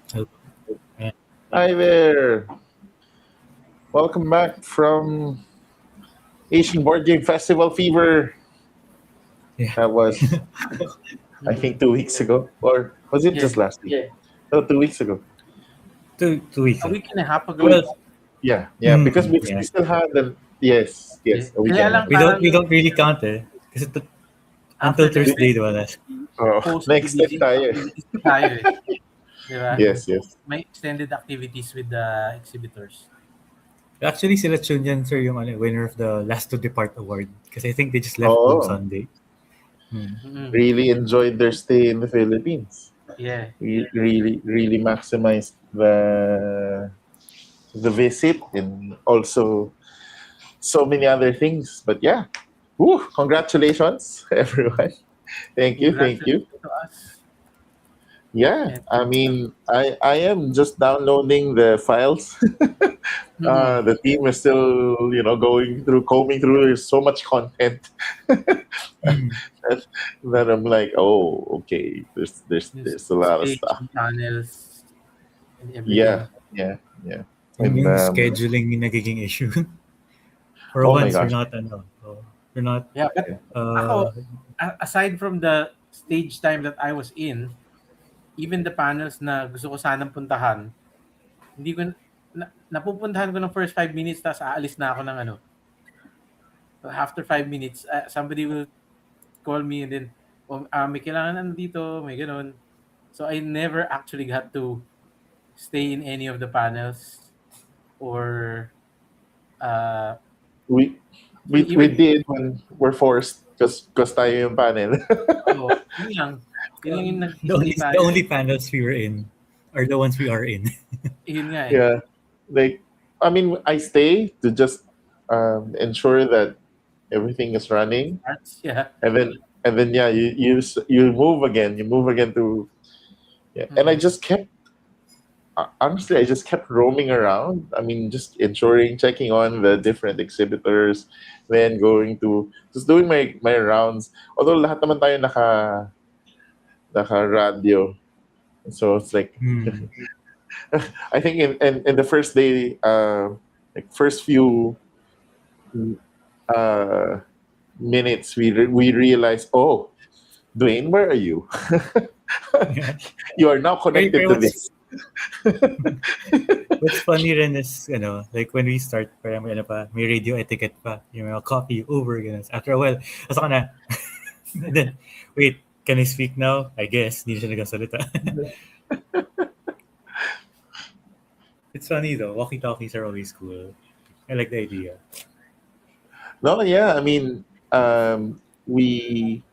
So, uh, Hi there. Welcome back from Asian Board Game Festival Fever. yeah, That was, I think, 2 weeks ago. Or was it Yeah, just last week? No, 2 weeks ago. two weeks. a week and a half Two ago. Well, weeks. Yeah, because we yeah, still have the. Yes, Yeah. a week Kaya and a lang half we ago. don't parang we don't really count because until after the Thursday, event, diba? Last. Oh, next time post-exhibition tayo. activities din tayo eh. Di ba? Yes. May extended activities with the exhibitors. Actually, sila Chunyan sir yung winner of the Last to Depart award because I think they just left home Oh, Sunday. Hmm. Mm-mm. really enjoyed their stay in the Philippines. Yeah. We really maximized the visit and also so many other things. But yeah, woo, congratulations, everyone. Thank you. Congratulations to us. Yeah, And I mean, I am just downloading the files. mm-mm. The team is still, combing through. There's so much content Hmm. that, that I'm like, oh, okay. Yung There's a lot of stage stuff. and channels and Yeah, everything. yeah. And Yung scheduling yung nagiging issue. For oh my once, gosh, we're not. Yeah, but yeah. Uh, ako, aside from the stage time that I was in, even the panels na gusto ko sanang puntahan, hindi ko napupuntahan ko ng first 5 minutes tapos aalis na ako ng ano. So after 5 minutes, somebody will call me and then may kailangan ano dito, may ganun. So I never actually got to stay in any of the panels or uh, We we even did when we're forced because tayo yung panel. oh, yun lang. Yun lang yung the nag-stay tayo. only panels we were in are the ones we are in. Yun nga eh. Yeah, like I mean, I stay to just ensure that everything is running, Arts, yeah. and then yeah, you move again. You move again to yeah, and I Mm. just kept honestly, I just kept roaming around. I mean, just ensuring, checking on the different exhibitors, then going to just doing my rounds. Although lahat naman tayo naka radio, so it's like Hmm. I think in the first day, like first few uh, minutes, we realized, oh, Dwayne, where are you? Yeah. You are now Pero, connected pero to this. what's funny rin is, like when we start, parang may radio etiquette pa. Yung mga copy over, ganun. After a while, asa ka na? And then, wait, can I speak now? I guess, hindi na siya nagsasalita. It's funny though, walkie-talkies are always cool. I like the idea. No, yeah, I mean, we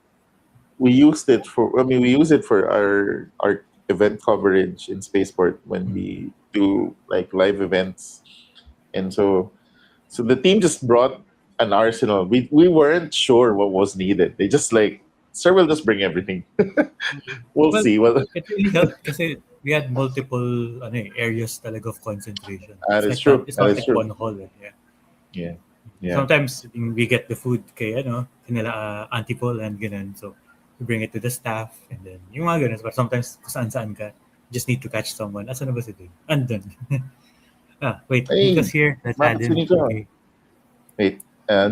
used it for. I mean, we use it for our event coverage in Spaceport when Hmm. we do like live events, and so the team just brought an arsenal. We weren't sure what was needed. They just like, sir, we'll just bring everything. We'll Well, see. Well, it really helped kasi we had multiple areas talaga of concentration. that It's is like not true. it's That not is like true. one hall. Yeah. Yeah, yeah. Sometimes we get the food kay kanila Auntie Paul and ganun. So we bring it to the staff and then yung mga ganun. But sometimes kung saan-saan ka, just need to catch someone. Asan na ba si Dun? Andun. Wait, Hey, Nico's here. Let's add bakit si him. Nico? Okay. Wait,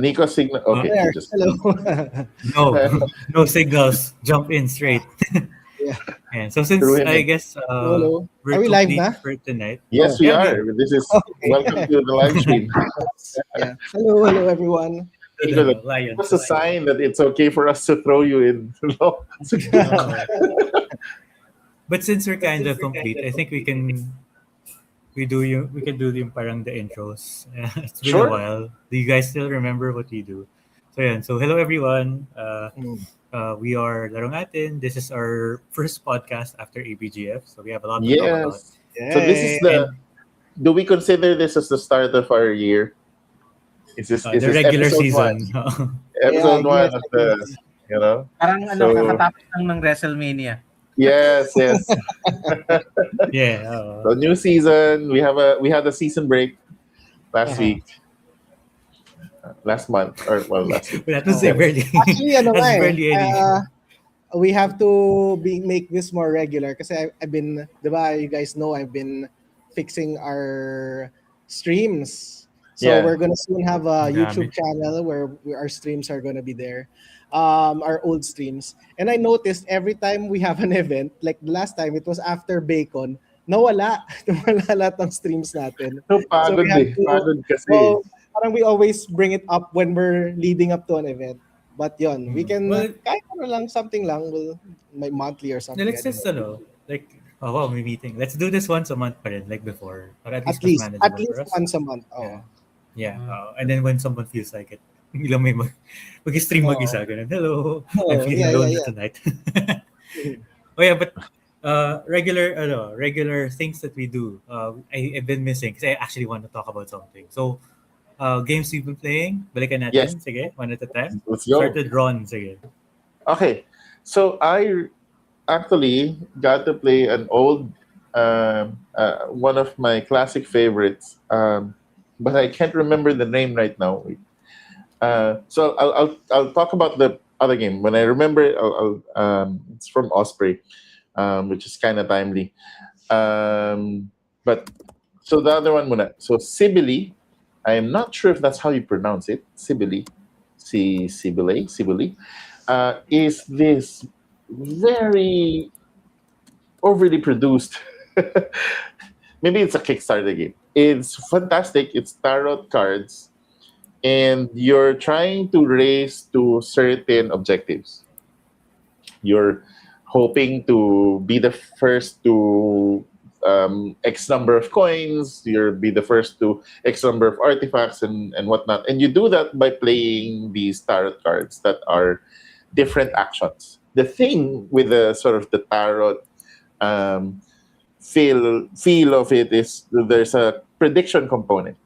Nico signal. Okay, he There. just. Hello. No, no signals. Jump in straight. Yeah. And so Threw since him I in. guess Hello, hello. we're Are we live complete na? for tonight. Yes, Oh, we Yeah, are. good. This is welcome okay. to the live stream. Yeah. Hello, everyone. To Nico, the that Lions. was a sign that it's okay for us to throw you in. No? Oh. But since we're kind of complete, I think we can do yung parang the intros. It's been a Sure. while. Do you guys still remember what we do? So yeah, so hello everyone. Mm. We are Larong Atin. This is our first podcast after ABGF, so we have a lot to talk about. Yes. So this is Yay. the. And Do we consider this as the start of our year? Is the this regular episode one? season. Yeah, Episode I one guess, of I the guess. Parang So kakatapos lang ng WrestleMania. yes. Yeah. So new season. We had a season break last Uh-huh. week, last month, or well, last week. But that was Oh. barely. Actually, ano nga That's eh. barely any. we have to make this more regular kasi I've been, diba, you guys know I've been fixing our streams. So Yeah. we're gonna soon have a Ang dami. YouTube channel where our streams are gonna be there, our old streams. And I noticed every time we have an event, like the last time it was after Bacon, nawala, nawala lahat ng streams natin. No, So we pagod have eh. to, Pagod kasi. well, parang we always bring it up when we're leading up to an event. But yon, we can Well, kahit ano lang, something lang, will my monthly or yeah, something. I let's don't just, know. like, oh wow, may meeting. Let's do this once a month pa rin, like before. Or at least mas At manageable for least us. once a month. Yeah. Oh. Yeah. Mm. And then when someone feels like it, lang may mag-stream Oh. mag-isa. Ganun, hello, I'm Oh, feeling yeah, lonely yeah. tonight. Oh yeah, but regular things that we do. I've been missing because I actually want to talk about something. So, games we've been playing, balikan Yes. natin. Sige, one at a time. Let's go. Started Ron, sige. Okay. So I actually got to play an old, one of my classic favorites, but I can't remember the name right now. So I'll talk about the other game when I remember it. It's from Osprey, which is kind of timely. But so the other one muna. So Sibylle, I am not sure if that's how you pronounce it. Sibylle, Sibylle, is this very overly produced. Maybe it's a Kickstarter game. It's fantastic. It's tarot cards, and you're trying to race to certain objectives. You're hoping to be the first to X number of coins. You'll be the first to X number of artifacts and whatnot. And you do that by playing these tarot cards that are different actions. The thing with the sort of the tarot um, feel of it is there's a prediction component.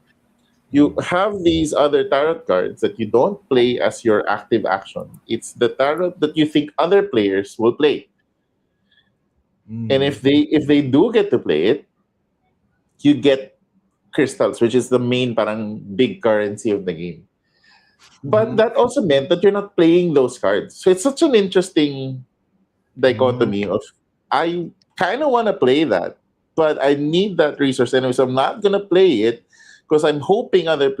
You have these other tarot cards that you don't play as your active action. It's the tarot that you think other players will play. And if they do get to play it, you get crystals, which is the main parang big currency of the game. But that also meant that you're not playing those cards. So it's such an interesting dichotomy of I kind of want to play that, but I need that resource anyway. So I'm not gonna play it because I'm hoping other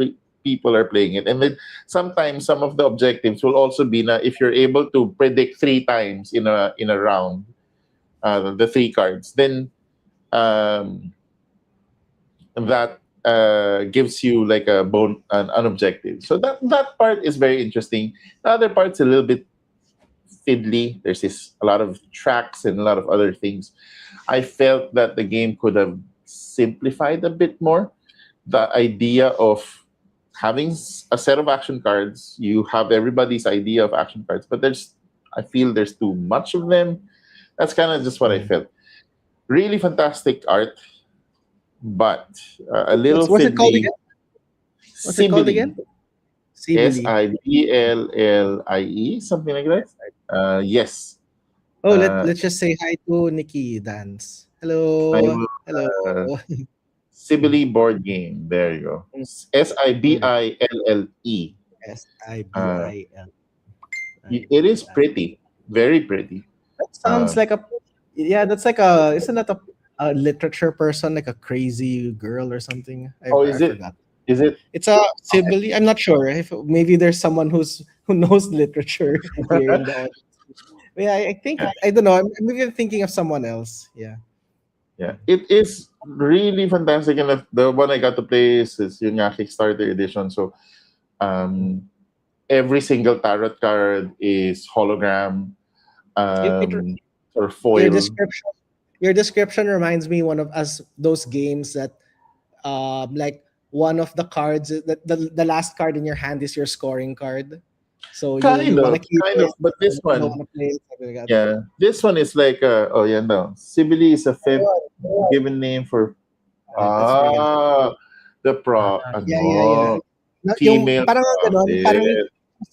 people are playing it. And then sometimes some of the objectives will also be na if you're able to predict three times in a round, the three cards, then that gives you like an objective. So that part is very interesting. The other part's a little bit fiddly. There's a lot of tracks and a lot of other things. I felt that the game could have simplified a bit more. The idea of having a set of action cards, you have everybody's idea of action cards, but I feel there's too much of them. That's kind of just what I felt. Really fantastic art, but a little What's it called fiddly. again? What's it called again? Sibylle. Siblie, something like that. Yes. Oh, let's just say hi to Nikki Dance. Hello. I will, Hello. Sibylle board game. There you go. Sibille. SIBIL. It is pretty, very pretty. That sounds like that's like isn't that a literature person, like a crazy girl or something? I Is it? forgot. Is it? It's a Sibylle. I'm not sure if maybe there's someone who knows literature here in the audience. Yeah, I think I don't know. I'm even thinking of someone else. Yeah. Yeah, it is really fantastic, and the one I got to play is yung nga Kickstarter edition. So, every single tarot card is hologram, or foil. Your description reminds me one of us those games that like one of the cards that the last card in your hand is your scoring card. So you want to keep it, but this you don't one, wanna play it, something like that. yeah, this one is like no, Sibylle is a fifth given name for Let's bring it. the pro, Yeah. female Yung parang ganon, parang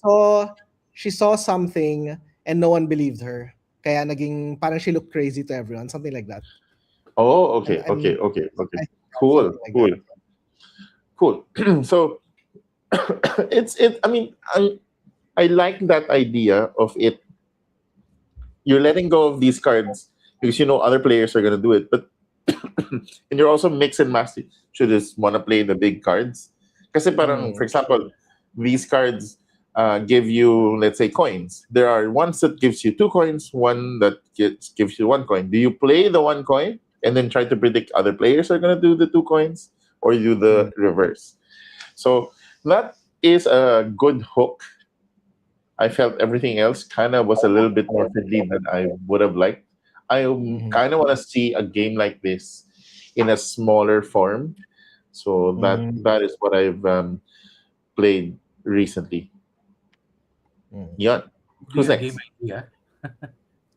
prophet. she saw something and no one believed her. Kaya naging parang she looked crazy to everyone, something like that. Oh, okay. I think Cool, something like cool. So I mean, I like that idea of it you're letting go of these cards because you know other players are gonna do it, but and you're also mix and match. Should just want to play the big cards. Kasi parang, for Mm. example, these cards give you, let's say, coins. There are ones that gives you 2 coins, one that gives you 1 coin. Do you play the 1 coin and then try to predict other players are gonna do the 2 coins, or you do the Mm. reverse? So that is a good hook. I felt everything else kind of was a little bit more fiddly than I would have liked. I Mhm. kind of want to see a game like this in a smaller form. So Mhm. that is what I've played recently. Mm. Yeah. Giving Who's a game next? idea.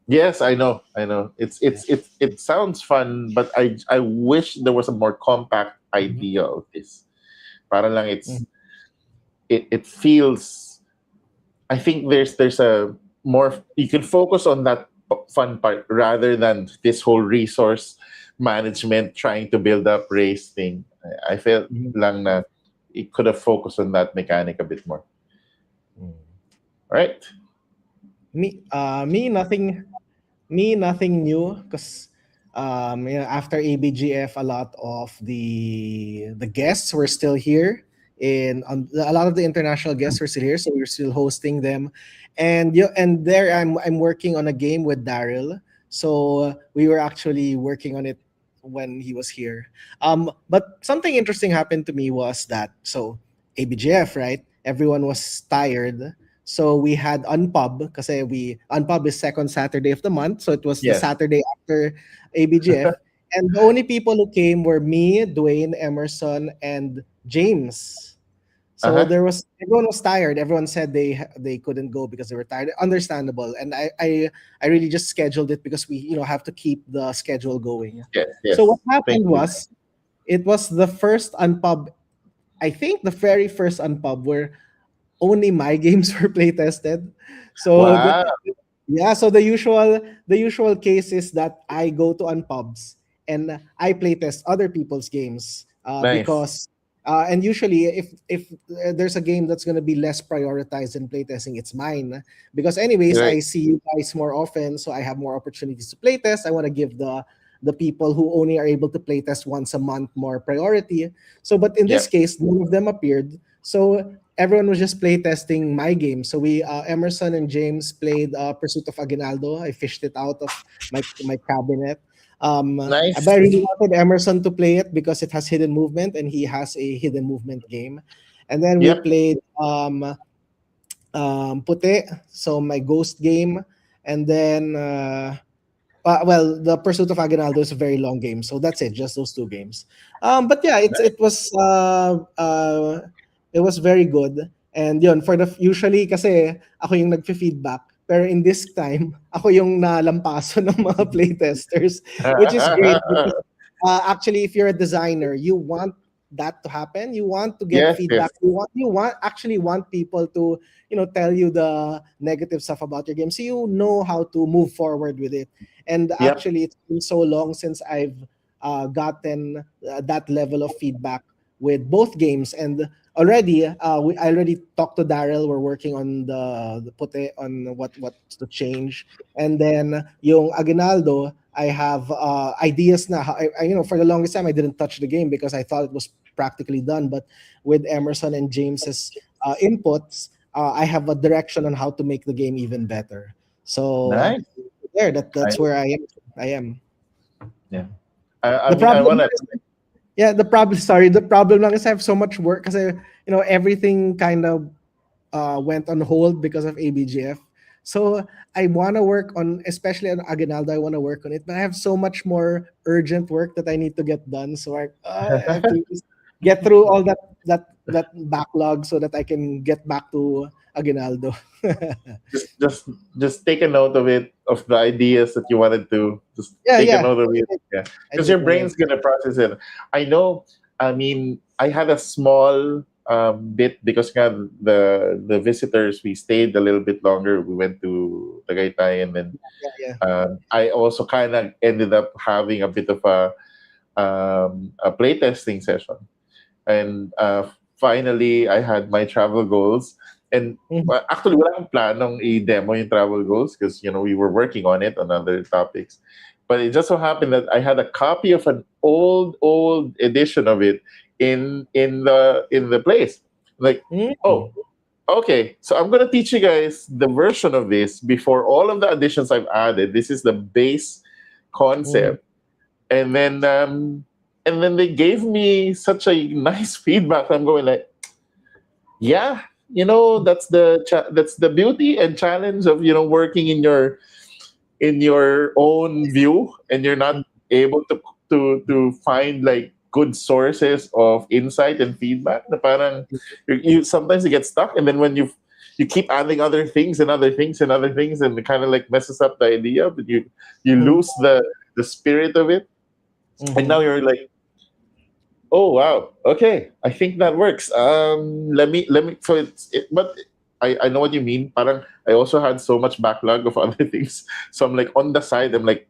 Yes, I know. I know. It sounds fun, but I wish there was a more compact Mhm. idea of this. Para lang Mhm. it feels. I think there's a more you can focus on that fun part rather than this whole resource management trying to build up race thing. I felt Mhm. lang na it could have focused on that mechanic a bit more. Mm. Right? Me nothing new because after ABGF, a lot of the guests were still here. A lot of the international guests were still here, so we're still hosting them. And there I'm working on a game with Daryl. So we were actually working on it when he was here. But something interesting happened to me was that ABGF, right? Everyone was tired, so we had Unpub kasi Unpub is second Saturday of the month. So it was the Yes. Saturday after ABGF. And the only people who came were me, Dwayne, Emerson, and James. So Uh-huh. everyone was tired. Everyone said they couldn't go because they were tired. Understandable. And I really just scheduled it because we have to keep the schedule going. Yes, So what yes. Thank happened you. was it was the first Unpub, I think the very first Unpub where only my games were play tested. So Wow. yeah, so the usual case is that I go to unpubs and I play test other people's games Nice. because and usually if there's a game that's going to be less prioritized in playtesting, it's mine because anyways Right. I see you guys more often, so I have more opportunities to playtest. I want to give the people who only are able to playtest once a month more priority. So but in this Yep. case none of them appeared, so everyone was just playtesting my game. So we Emerson and James played Pursuit of Aguinaldo. I fished it out of my cabinet. But I Nice. really wanted Emerson to play it because it has hidden movement and he has a hidden movement game. And then we Yep. played Pute, so my ghost game. And then well, the Pursuit of Aguinaldo is a very long game, so that's it. Just those two games. But yeah, Nice. it was very good. And yun, usually kasi ako yung nagfe-feedback. Pero in this time, ako yung nalampaso ng mga playtesters, which is great because actually, if you're a designer, you want that to happen. You want to get Yes, feedback. yes. You want people to tell you the negative stuff about your game, so you know how to move forward with it. And Yep. actually, it's been so long since I've gotten that level of feedback with both games. And I already talked to Daryl. We're working on the pute on what's to change. And then yung Aguinaldo, I have ideas na. For the longest time, I didn't touch the game because I thought it was practically done. But with Emerson and James's inputs, I have a direction on how to make the game even better. So Nice. there, that's Nice. where I am. Yeah. I The mean, I problem wanna. is, yeah, the problem lang is I have so much work because everything kind of went on hold because of ABGF. So I want to work on, especially on Aguinaldo, I want to work on it, but I have so much more urgent work that I need to get done. So I have to just get through all that backlog so that I can get back to Aguinaldo. just take a note of it, of the ideas that you wanted to just Yeah, take a yeah. note of it. Yeah, I because did. your brain's gonna process it. I know. I mean, I had a small bit because nga the visitors, we stayed a little bit longer. We went to Tagaytay, and then Yeah, yeah. I also kind of ended up having a bit of a playtesting session. And finally I had my travel goals, And Mhm. actually, wala akong planong i-demo yung travel goals because, we were working on it on other topics. But it just so happened that I had a copy of an old edition of it in the place. Like, oh, Mm. okay, so I'm gonna teach you guys the version of this before all of the additions I've added. This is the base Mhm. concept, and then they gave me such a nice feedback. I'm going like, yeah, that's the beauty and challenge of working in your own view, and you're not able to find like good sources of insight and feedback. Na parang you sometimes you get stuck, and then when you keep adding other things and other things and other things, and it kind of like messes up the idea, but you Mhm. lose the spirit of it, and now Mhm. you're like, oh wow, okay, I think that works. Let me. So but I know what you mean. Parang I also had so much backlog of other things, so I'm like on the side. I'm like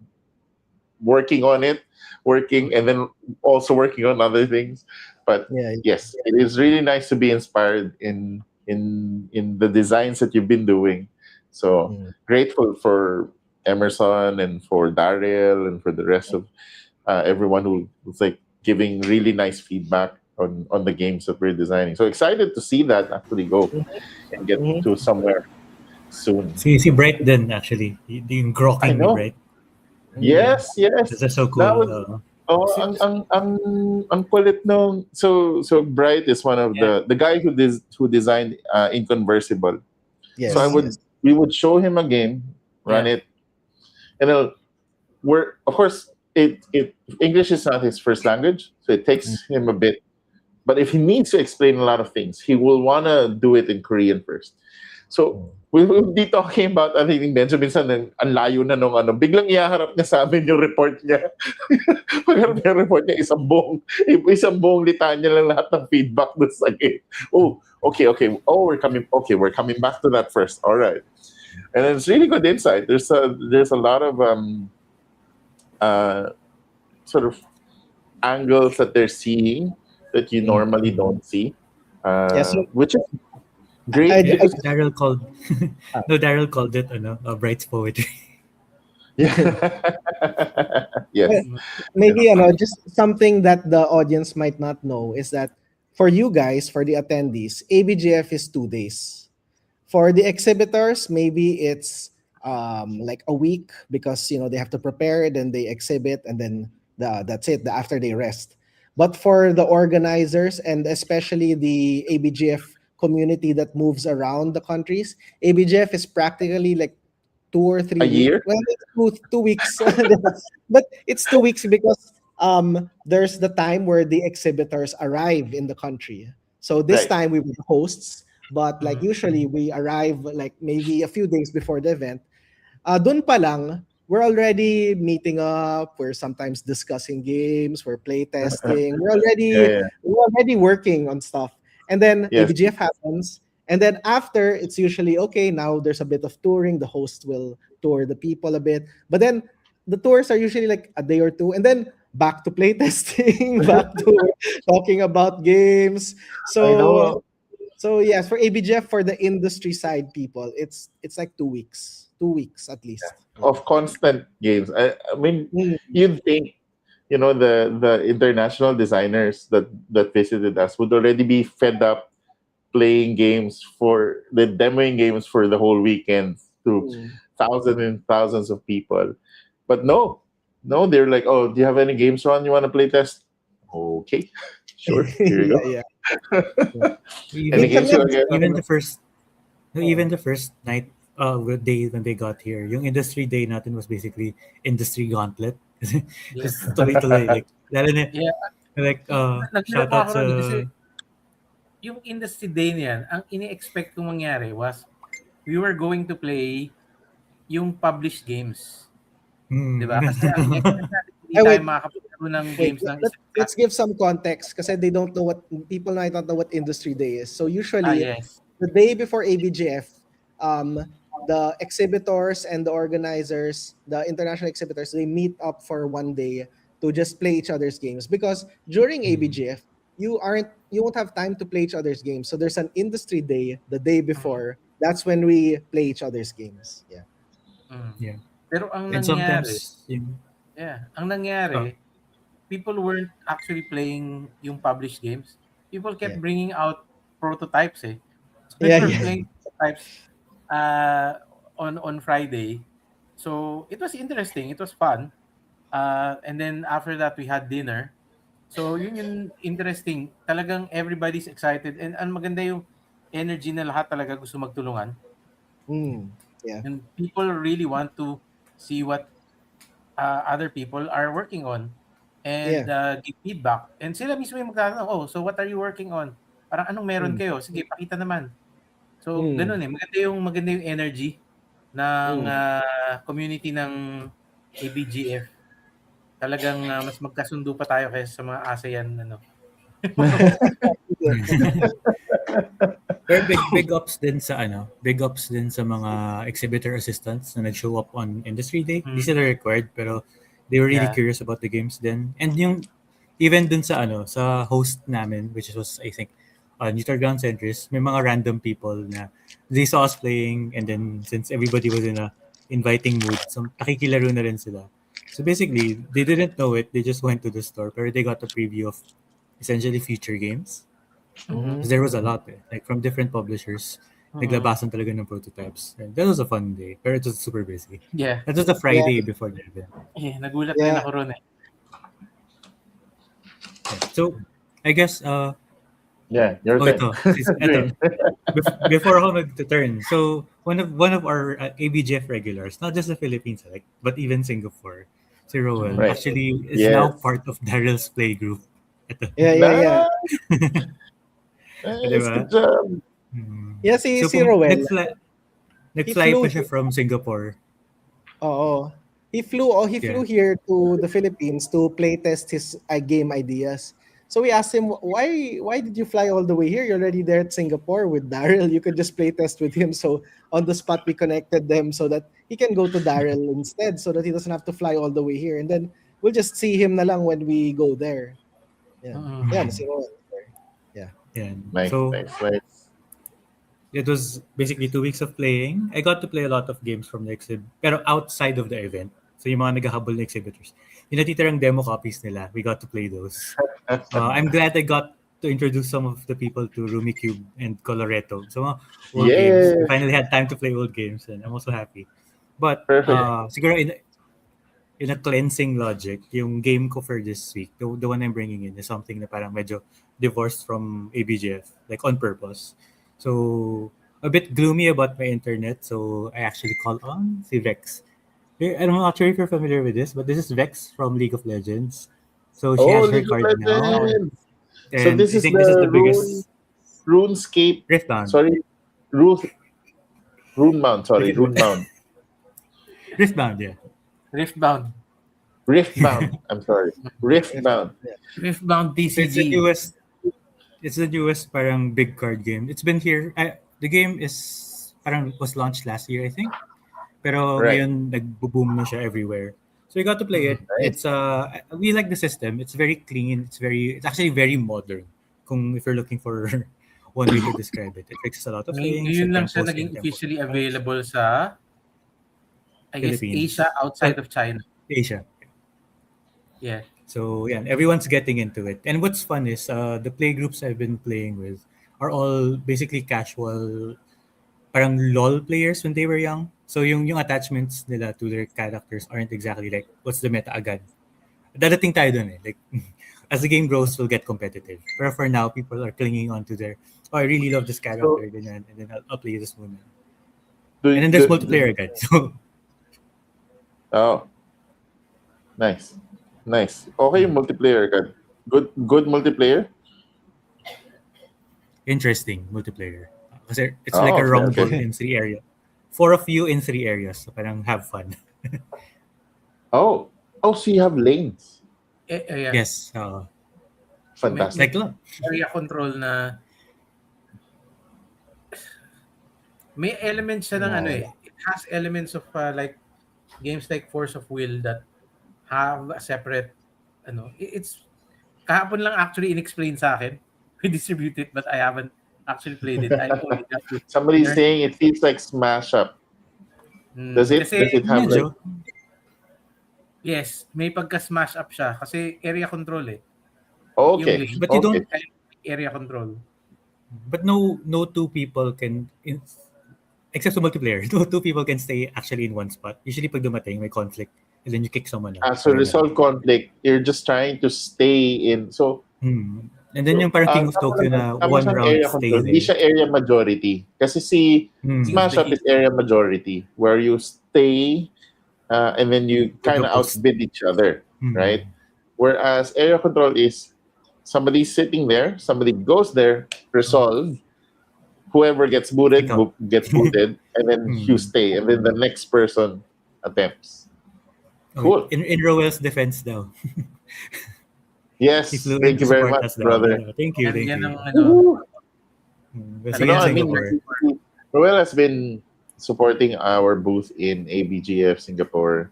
working on it, working, and then also working on other things. But Yeah. yes, it is really nice to be inspired in the designs that you've been doing. So Mm. grateful for Emerson and for Daryl and for the rest of everyone who was like giving really nice feedback on the games that we're designing. So excited to see that actually go and get Mhm. to somewhere soon. Si Bright din actually, yung I grokking ni know. Bright. Mm. Yes, yes. This is so That cool. was ang kulit nung so Bright is one of Yeah. the guy who designed Inconversible. So Yes. Yes. we would show him a game, run Yeah. it, and then we're of course it English is not his first language, so it Mm. takes him a bit. But if he needs to explain a lot of things, he will wanna do it in Korean first. So Mm. we will be talking about, I think, Benjamin San, ang layo na nung biglang ihaharap niya sa amin yung report niya. Pagharap niya yung report niya, isang buong litanya lang lahat ng feedback doon sa game. Oh, okay, okay. Oh, we're coming back to that first. All right. And it's really good insight. There's a lot of uh, sort of angles that they're seeing that you Mm. normally don't see, Yeah. So which is I, great Yeah, I because Daryl called ah, no, Daryl called it Bright's poetry. yeah, yes, well, maybe just something that the audience might not know is that for you guys, for the attendees, ABGF is 2 days. For the exhibitors, maybe it's like a week because they have to prepare, then they exhibit, and then that's it. After they rest. But for the organizers and especially the ABGF community that moves around the countries, ABGF is practically like 2 or 3 a weeks. year, Well, it's 2 weeks, but it's 2 weeks because there's the time where the exhibitors arrive in the country. So this right? time we were the hosts, but like Mhm. usually we arrive like maybe a few days before the event. Dun pa lang, we're already meeting up. We're sometimes discussing games. We're playtesting. We're Yeah, already yeah. we're already working on stuff. And then Yes, ABGF happens. And then after, it's usually okay. Now there's a bit of touring. The host will tour the people a bit. But then the tours are usually like a day or two, and then back to playtesting, back to talking about games. I So know. so yes, for ABGF, for the industry side people, it's like 2 weeks, 2 weeks at least. Yeah. Of constant games. I mean, Mm. you'd think the international designers that visited us would already be fed up playing games for the demoing games for the whole weekend to Mm. thousands and thousands of people. But no, no, they're like, oh, do you have any games, Ron? You want to play test? Okay, sure. Here you Yeah, go. yeah, yeah. Any It's a even games you want mix. to get? even the first no, Oh. even the first night day when they got here, yung industry day natin was basically industry gauntlet. Yeah. Just tuloy-tuloy like lalo na Yeah. like shout Nagloko out ako sa ron kasi yung industry day niyan, ang ini-expect kong mangyari was we were going to play yung published games. 'Di ba? Kasi ang expect natin hindi I tayo wait, makakapaglaro ng wait. games ng isang Let's give some context because they don't know what people might not know what industry day is. So usually, yes. the day before ABGF, um, the exhibitors and the organizers, the international exhibitors, they meet up for one day to just play each other's games because during Hmm. ABGF, you won't have time to play each other's games. So there's an industry day the day Mm. before. That's when we play each other's games. Yeah. Mm. Yeah. Pero ang And nangyari, sometimes yung ang oh, nangyari, people weren't actually playing yung published games. People kept Yeah. bringing out prototypes eh. So we Yeah, were yeah. playing prototypes uh, on Friday. So it was interesting. It was fun. And then after that, we had dinner. So yun yung interesting. Talagang everybody's excited. And ang maganda yung energy na lahat talaga gusto magtulungan. Mm, yeah. And people really want to see what other people are working on and Yeah. give feedback. And sila mismo yung magtatanong, oh, so what are you working on? Parang anong meron Mm, kayo? Sige, pakita naman. So, mm, ganun eh. Maganda yung energy ng mm. community ng ABGF. Talagang mas magkasundo pa tayo kaysa sa mga ASEAN ano. pero big ups din sa big ups din sa mga exhibitor assistants na nag-show up on Industry Day. Di Mm. sila required pero they were really Yeah. curious about the games then. And yung even dun sa sa host namin which was I think Neutral Ground Centris, may mga random people na they saw us playing and then since everybody was in a inviting mood, so nakikilaro na rin sila. So basically, they didn't know it. They just went to the store pero they got a preview of essentially future games. Mhm. Because Mhm. there was a lot like from different publishers. Mhm. Naglabasan talaga ng prototypes. And that was a fun day, pero it was super busy. Yeah. That was the Yeah. Friday before the event. Nagulat din Yeah. ako ron eh. Yeah. So, I guess, Yeah, your oh turn. ito, ito, Dream. before ako nag-turn, so one of our ABGF regulars, not just the Philippines, like, but even Singapore, si Roel, Mhm. Right. actually is now Yes. part of Daryl's playgroup. Ito, Yeah, yeah, yeah. di Nice. ba? Good job. Yeah, So, si Roel, he nag-fly flew pa siya from Singapore. Oo. He flew Yeah. here to the Philippines to play test his game ideas. So we asked him, why did you fly all the way here? You're already there at Singapore with Daryl. You could just play test with him. So on the spot we connected them so that he can go to Daryl instead, so that he doesn't have to fly all the way here. And then we'll just see him na lang when we go there. Yeah. Yeah, Mhm. si Roel. Yeah. Yeah. Nice, So, nice, nice. it was basically 2 weeks of playing. I got to play a lot of games from the exhibit, pero outside of the event. So yung mga naghahabol na exhibitors. Yung natitirang demo copies nila, we got to play those. I'm glad I got to introduce some of the people to Rumicube and Coloretto. So mga old games. We Yes. finally had time to play old games and I'm also happy. But Perfect. siguro in a cleansing logic, yung game ko for this week, the one I'm bringing in is something na parang medyo divorced from ABGF, like on purpose. So, a bit gloomy about my internet, so I actually called on si Vex. I'm not sure if you're familiar with this, but this is Vex from League of Legends. So she Oh, has her League of card now, Legends. So and this I is think this is the the biggest RuneScape. Riftbound. Sorry, RuneMount. Sorry, RuneMount. Riftbound, yeah. Riftbound. Riftbound. I'm sorry, Riftbound. Riftbound So it's the TCG. newest. It's the newest parang big card game. It's been here. The game is parang was launched last year, I think. Pero Right. ngayon nagbo-boom na siya everywhere. So you got to play it. Nice. It's we like the system. It's very clean. It's actually very modern. Kung if you're looking for one way to describe it. It fixes a lot of things. Ngayon It lang siya tempos naging in, tempos officially out. available sa, I guess, Philippines. Asia outside of China. Asia. Yeah. So yeah, everyone's getting into it. And what's fun is the play groups I've been playing with are all basically casual, parang LOL players when they were young. So yung attachments nila to their characters aren't exactly like what's the meta agad. Dadating tayo dun eh. Like as the game grows, we'll get competitive. But for now, people are clinging on to their I really love this character, So ganyan, and then I'll play this muna. do, And then there's do, multiplayer agad. So oh, nice, nice. Okay, yung multiplayer ka. Good multiplayer. interesting multiplayer. Kasi it's like Oh, a okay, rumble okay. in 3 areas. 4 of you in 3 areas. So parang have fun. Oh, so you have lanes. Yeah. Yes. Fantastic. Like lang. Area control na may elements siya ng ano eh. It has elements of like games like Force of Will that have a separate ano. It's kahapon lang actually in-explain sa akin. We distribute it, but I haven't actually played it. I only got to Somebody's learn. saying it feels like Smash Up. Does it? Kasi, Does it have like? Medyo. yes, may pagka-smash up siya. Kasi area control eh. Yung Okay, lane, But you don't. okay. area control. But no two people can. Except sa multiplayer, two people can stay actually in one spot. Usually pag dumating, may conflict. And then you kick someone out. So resolve conflict. You're just trying to stay in. So And then yung parang King of tama Tokyo naman. na Tama one siyang round area stay control. Hindi there. siya area majority. Kasi si Hmm. Smash Up is area majority where you stay and then you With kind the of post. outbid each other, right? Whereas area control is somebody sitting there, somebody goes there, resolve, whoever gets booted Kick out. gets booted, and then you stay, and then the next person attempts. Okay. Cool. In Roel's defense daw. Yes, He flew in thank to you very support much, us daw. brother. Thank you, thank Yan you. ang Woo! Kasi Talaga in I mean, Singapore. Roel has been supporting our booth in ABGF Singapore.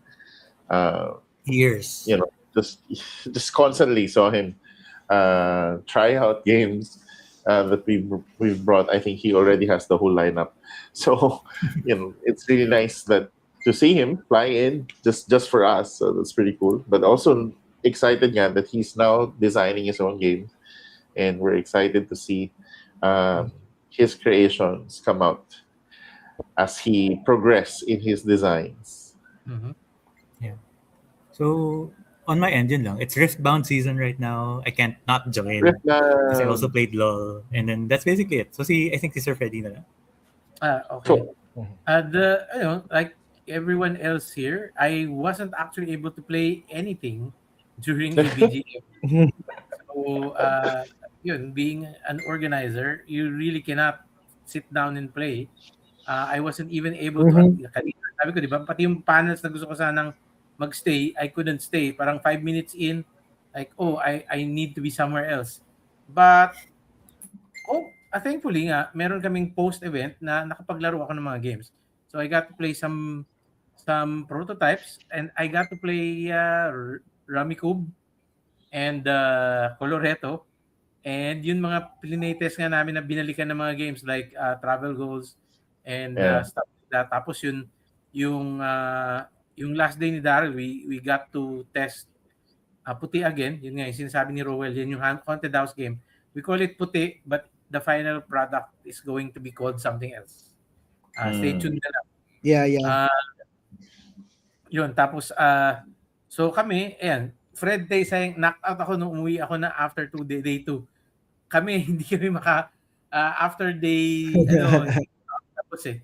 Years. You know, just constantly saw him try out games that we've brought. I think he already has the whole lineup. So, it's really nice that to see him fly in just for us. So that's pretty cool. But also excited that he's now designing his own games, and we're excited to see his creations come out as he progress in his designs. Yeah. So, on my end, yun lang. It's Riftbound season right now. I can't not join. Because I also played LOL. And then that's basically it. So, I think si Sir Freddy na lang. Okay. So, Like everyone else here, I wasn't actually able to play anything during ABGF. So, being an organizer, you really cannot sit down and play. I wasn't even able to, kanina, sabi ko, di ba, pati yung panels na gusto ko sanang magstay, I couldn't stay. Parang 5 minutes in, like, I need to be somewhere else. But, thankfully nga, meron kaming post-event na nakapaglaro ako ng mga games. So, I got to play some prototypes, and I got to play Rummy Cube and Coloreto. And yun mga plinatest nga namin na binalikan ng mga games like Travel Goals and stuff like that. Tapos yung last day ni Daryl, we got to test Puti again. Yun nga, yung sinasabi ni Rowell, yun yung Haunted House game. We call it Puti, but the final product is going to be called something else. Stay tuned na lang. Yeah. Yun, tapos so kami, ayan, Fred Day saying knocked out ako nung umuwi ako na after day 2. Kami hindi kami after day tapos eh.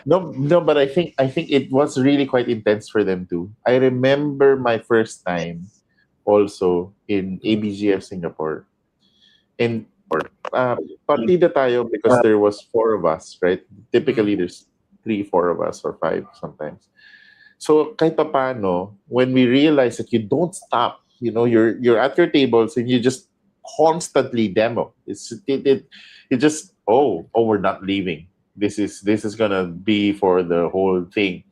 No, but I think it was really quite intense for them too. I remember my first time also in ABGF Singapore. And partida tayo because there was 4 of us, right? Typically there's 3, 4 of us or 5 sometimes. So kahit paano, when we realize that you don't stop, you're at your tables and you just constantly demo. It just we're not leaving. This is gonna be for the whole thing.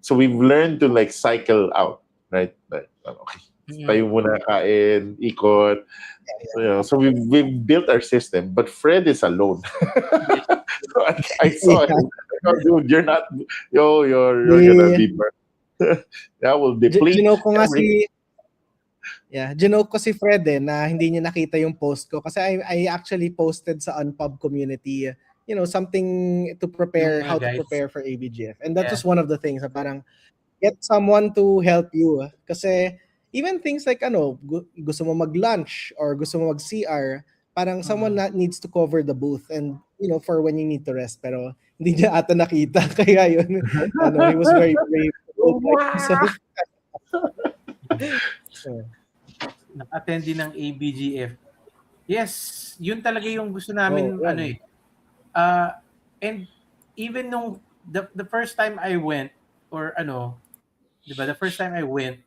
So we've learned to like cycle out, right? Like, okay, tayo muna kain, ikot. So we've built our system, but Fred is alone. So I saw him. Dude, you're not. You're gonna be. That will deplete. Ginoke ko nga ginoke ko si Fred na hindi niya nakita yung post ko kasi I actually posted sa Unpub community, something to prepare, how to prepare for ABGF. And that was one of the things, parang get someone to help you. Kasi even things like gusto mo mag-lunch or gusto mo mag-CR, parang someone needs to cover the booth and for when you need to rest. Pero hindi niya ata nakita kaya yun he was very brave. Naka-attend din ng ABGF. Yes, yun talaga yung gusto namin and even nung the first time I went or di ba, the first time I went,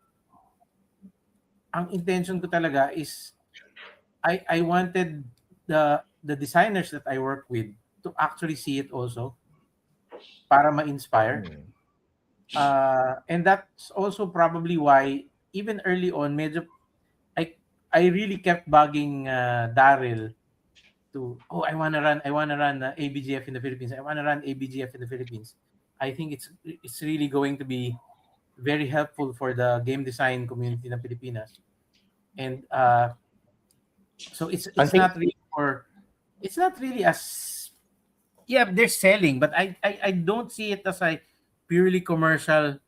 ang intention ko talaga is I wanted the designers that I work with to actually see it also para ma-inspire. And that's also probably why even early on medyo I really kept bugging Daryl to, oh, I wanna run ABGF in the Philippines. I wanna run ABGF in the Philippines. I think it's really going to be very helpful for the game design community ng Pilipinas. And so I it's think, not really for, it's not really as, yeah, they're selling, but I don't see it as a purely commercial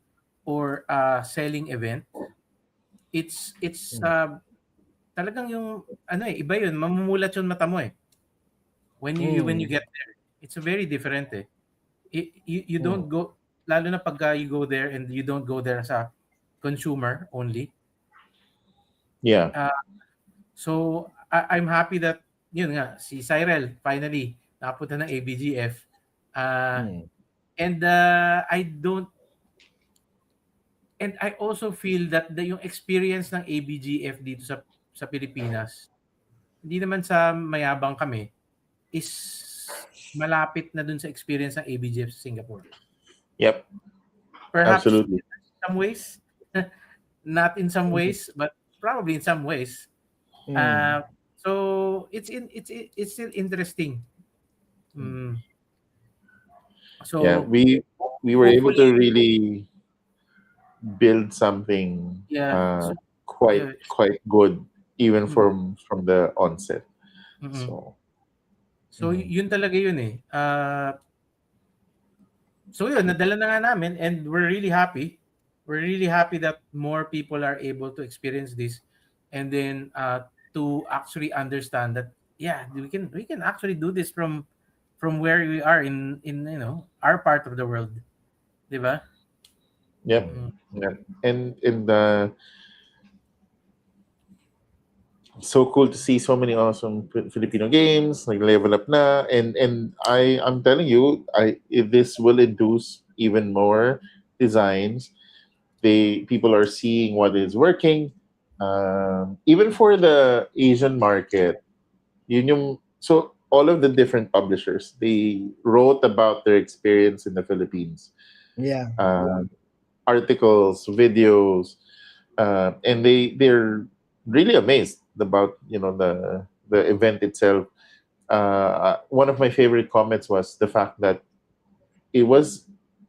or selling event. It's talagang yung ano iba yun, mamumulat yung mata mo when you Mm. get there. It's a very different you mm, don't go, lalo na pag you go there and you don't go there as a consumer only. yeah. Uh, so I'm happy that yun nga si Cyril finally napunta ng ABGF. Uh, Mm, and I don't, and I also feel that yung experience ng ABGF dito sa Pilipinas, hindi naman sa mayabang kami, is malapit na dun sa experience ng ABGF sa Singapore. yep, Perhaps absolutely. in some ways, not in some ways, but probably in some ways. Mm. Uh, so it's still interesting. Mm. Mm. Yeah, So we were able to hopefully, really build something yeah. So quite yeah. quite good even Mm, from the onset. mm. So So mhm. yun talaga yun So yun, nadala na nga namin and we're really happy. We're really happy that more people are able to experience this and then to actually understand that, yeah, we can actually do this from where we are in our part of the world, 'di ba? Yep. Mm. Yeah. And so cool to see so many awesome Filipino games like Level Up na, and I'm telling you, I if this will induce even more designs. People are seeing what is working. Even for the Asian market, so all of the different publishers they wrote about their experience in the Philippines, Yeah. uh, articles, videos, and they're really amazed about the event itself. One of my favorite comments was the fact that it was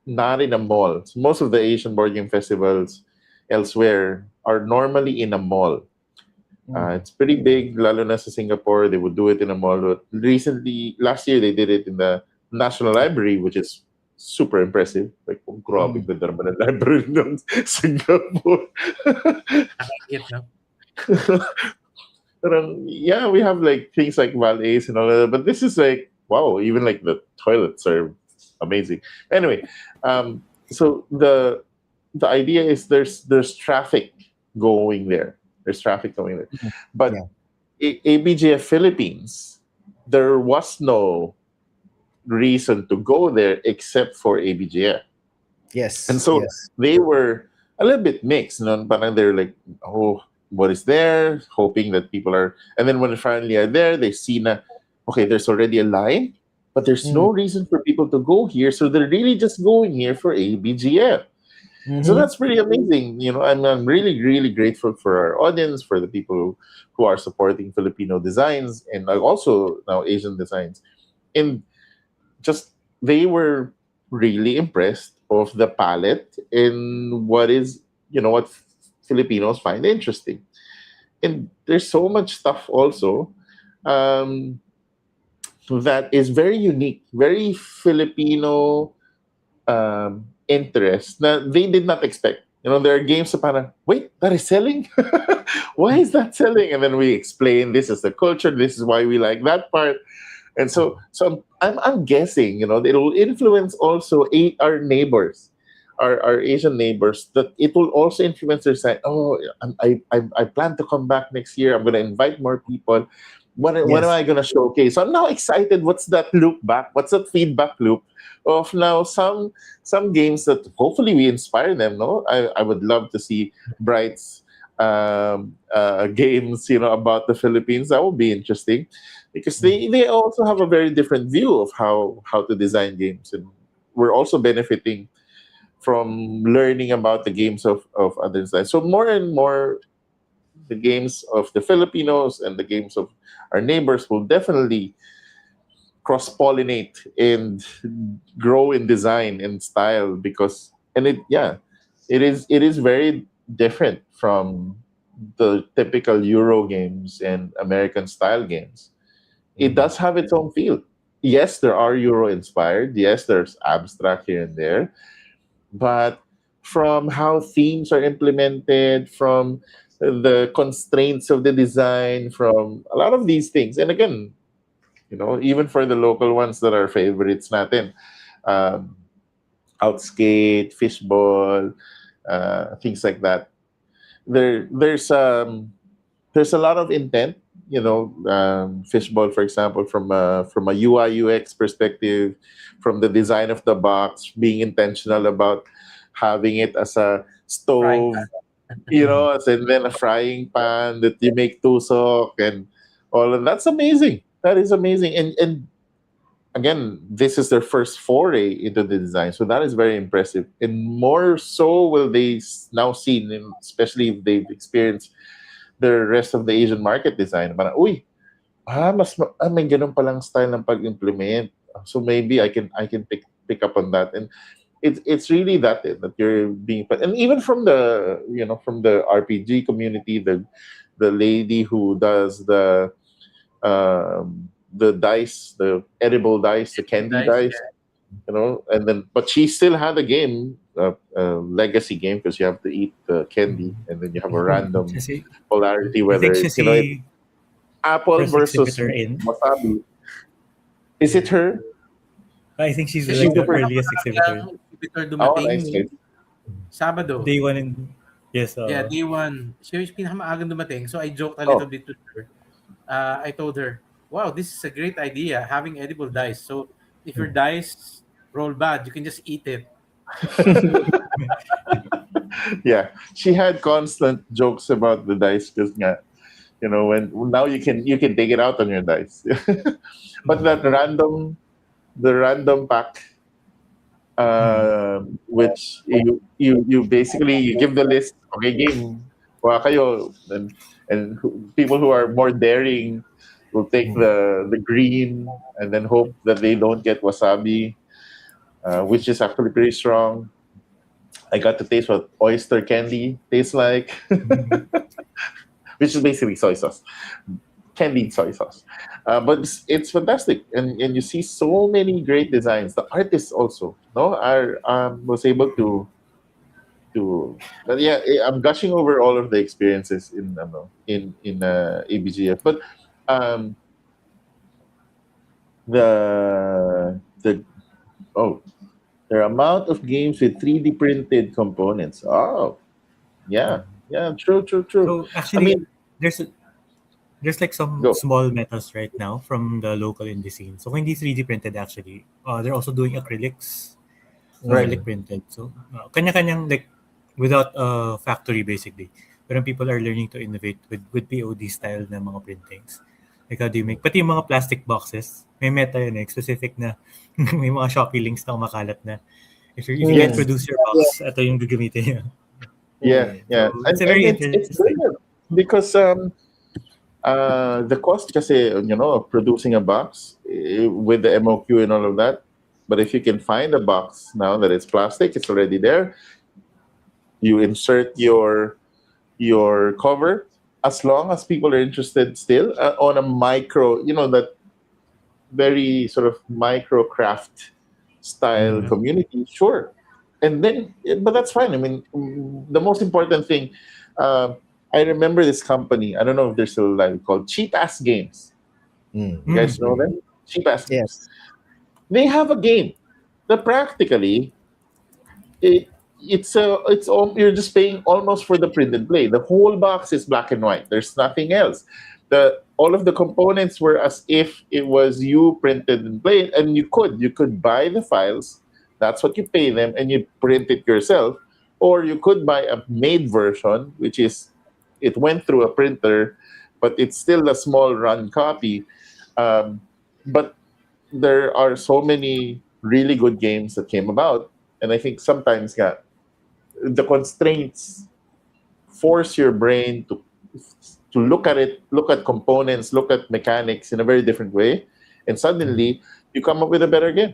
not in a mall. So most of the Asian board game festivals elsewhere are normally in a mall. Mm. It's pretty big, lalo na sa Singapore. They would do it in a mall. But recently, last year, they did it in the National Library, which is super impressive. Like, oh, grabe, Mm. ganda naman ang library ng Singapore. Nakakit, no? Parang, yeah, we have like things like valets and all that, but this is like, wow, even like the toilets are amazing. Anyway, so the idea is there's traffic going there. There's traffic going there, Mm. but Yeah. ABGF Philippines, there was no reason to go there except for ABGF. And Yes. so Yes. they were a little bit mixed. Parang they're like, oh, what is there? Hoping that people are. And then when they finally are there, they see na, okay, there's already a line, but there's Mm. no reason for people to go here. So they're really just going here for ABGF. So Mm-hmm. that's pretty amazing. I'm really, really grateful for our audience, for the people who are supporting Filipino designs and also now Asian designs. And just they were really impressed of the palette in what Filipinos find interesting. And there's so much stuff also um, that is very unique, very Filipino interest that they did not expect. There are games that parang, wait, that is selling? Why is that selling? And then we explain this is the culture, this is why we like that part. And so I'm guessing, it will influence also our neighbors, our Asian neighbors, that it will also influence their side. Oh, I plan to come back next year. I'm going to invite more people. When am Yes. I going to showcase? So I'm now excited. What's that loop back? What's that feedback loop of now some games that hopefully we inspire them? No, I would love to see Bright's games, about the Philippines. That would be interesting because Mm. they also have a very different view of how to design games, and we're also benefiting from learning about the games of others. So more and more the games of the Filipinos and the games of our neighbors will definitely cross pollinate and grow in design and style, because and it yeah, it is very different from the typical Euro games and American style games. It Mhm. does have its own feel. Yes, there are Euro inspired. Yes, there's abstract here and there, but from how themes are implemented, from the constraints of the design, from a lot of these things, and again, even for the local ones that are favorites natin, um, outskate, fishball, things like that. There's a lot of intent. Fishball, for example, from a UI UX perspective, from the design of the box, being intentional about having it as a Frying stove, pan. Mhm. and then a frying pan that you make tusok and all of that's amazing. That is amazing, and again, this is their first foray into the design, so that is very impressive. And more so will they now see, especially if they've experienced the rest of the Asian market design. Parang, uy, may ganun palang style ng pag-implement. So maybe I can pick up on that, and it's really that you're being, and even from the RPG community, the lady who does the dice, the edible dice, the candy Dice, dice, yeah. and then but she still had a game, a legacy game, because you have to eat the candy, and then you have a random Kasi polarity I think whether siya it's si apple first versus exhibitor in. wasabi. Is it her? I think she's Siya She's like the the yung first. earliest exhibitor. pinakamasayang exhibitor Oh, dumating nice, nung nice. Sabado. Day one and yes, Yeah, day one. Siya yung pinakamaagang dumating. So I joked a little Oh, bit to her. I told her, wow, this is a great idea, having edible dice. So if your dice roll bad, you can just eat it. yeah. She had constant jokes about the dice, because when now you can take it out on your dice. But the random pack, mm, which you basically you give the list. Okay, game. Kuha kayo, and people who are more daring will take the green, and then hope that they don't get wasabi, which is actually pretty strong. I got to taste what oyster candy tastes like, which is basically soy sauce, candied soy sauce. But it's fantastic, and you see so many great designs. The artists also, no, are was able to. But yeah, I'm gushing over all of the experiences in ABGF, but um, the oh, their amount of games with 3D printed components. Oh, yeah, mm. yeah, true, true, true. So I actually, mean, there's there's like some go small metas right now from the local indie scene. So hindi 3D printed actually. They're also doing acrylics, right. acrylic printed. So kanya-kanyang like without a factory basically. Pero people are learning to innovate with POD style na mga printings. Like how do you make, pati yung mga plastic boxes, may meta yun specific na may mga Shopee links na kumakalat na if you can't Mm. Yes, produce your box, ito yung gagamitin niyo. yeah, Mm. yeah, So it's a and very it's interesting. brilliant because the cost kasi of producing a box, with the MOQ and all of that. But if you can find a box now that it's plastic, it's already there. You insert your cover, as long as people are interested still, on a micro, that very sort of micro craft style Mhm. community, sure. And then, but that's fine. I mean, the most important thing, uh, I remember this company. I don't know if they're still alive, called Cheap Ass Games. You Mm. guys know them? Cheap Ass Games. Yes. They have a game that practically it's all, you're just paying almost for the print and play. The whole box is black and white. There's nothing else. The All of the components were as if it was you printed and played, and you could buy the files. That's what you pay them, and you print it yourself, or you could buy a made version, which is it went through a printer, but it's still a small run copy. Um, but there are so many really good games that came about, and I think sometimes, yeah, the constraints force your brain to to look at it, look at components, look at mechanics in a very different way, and Mm. suddenly you come up with a better game.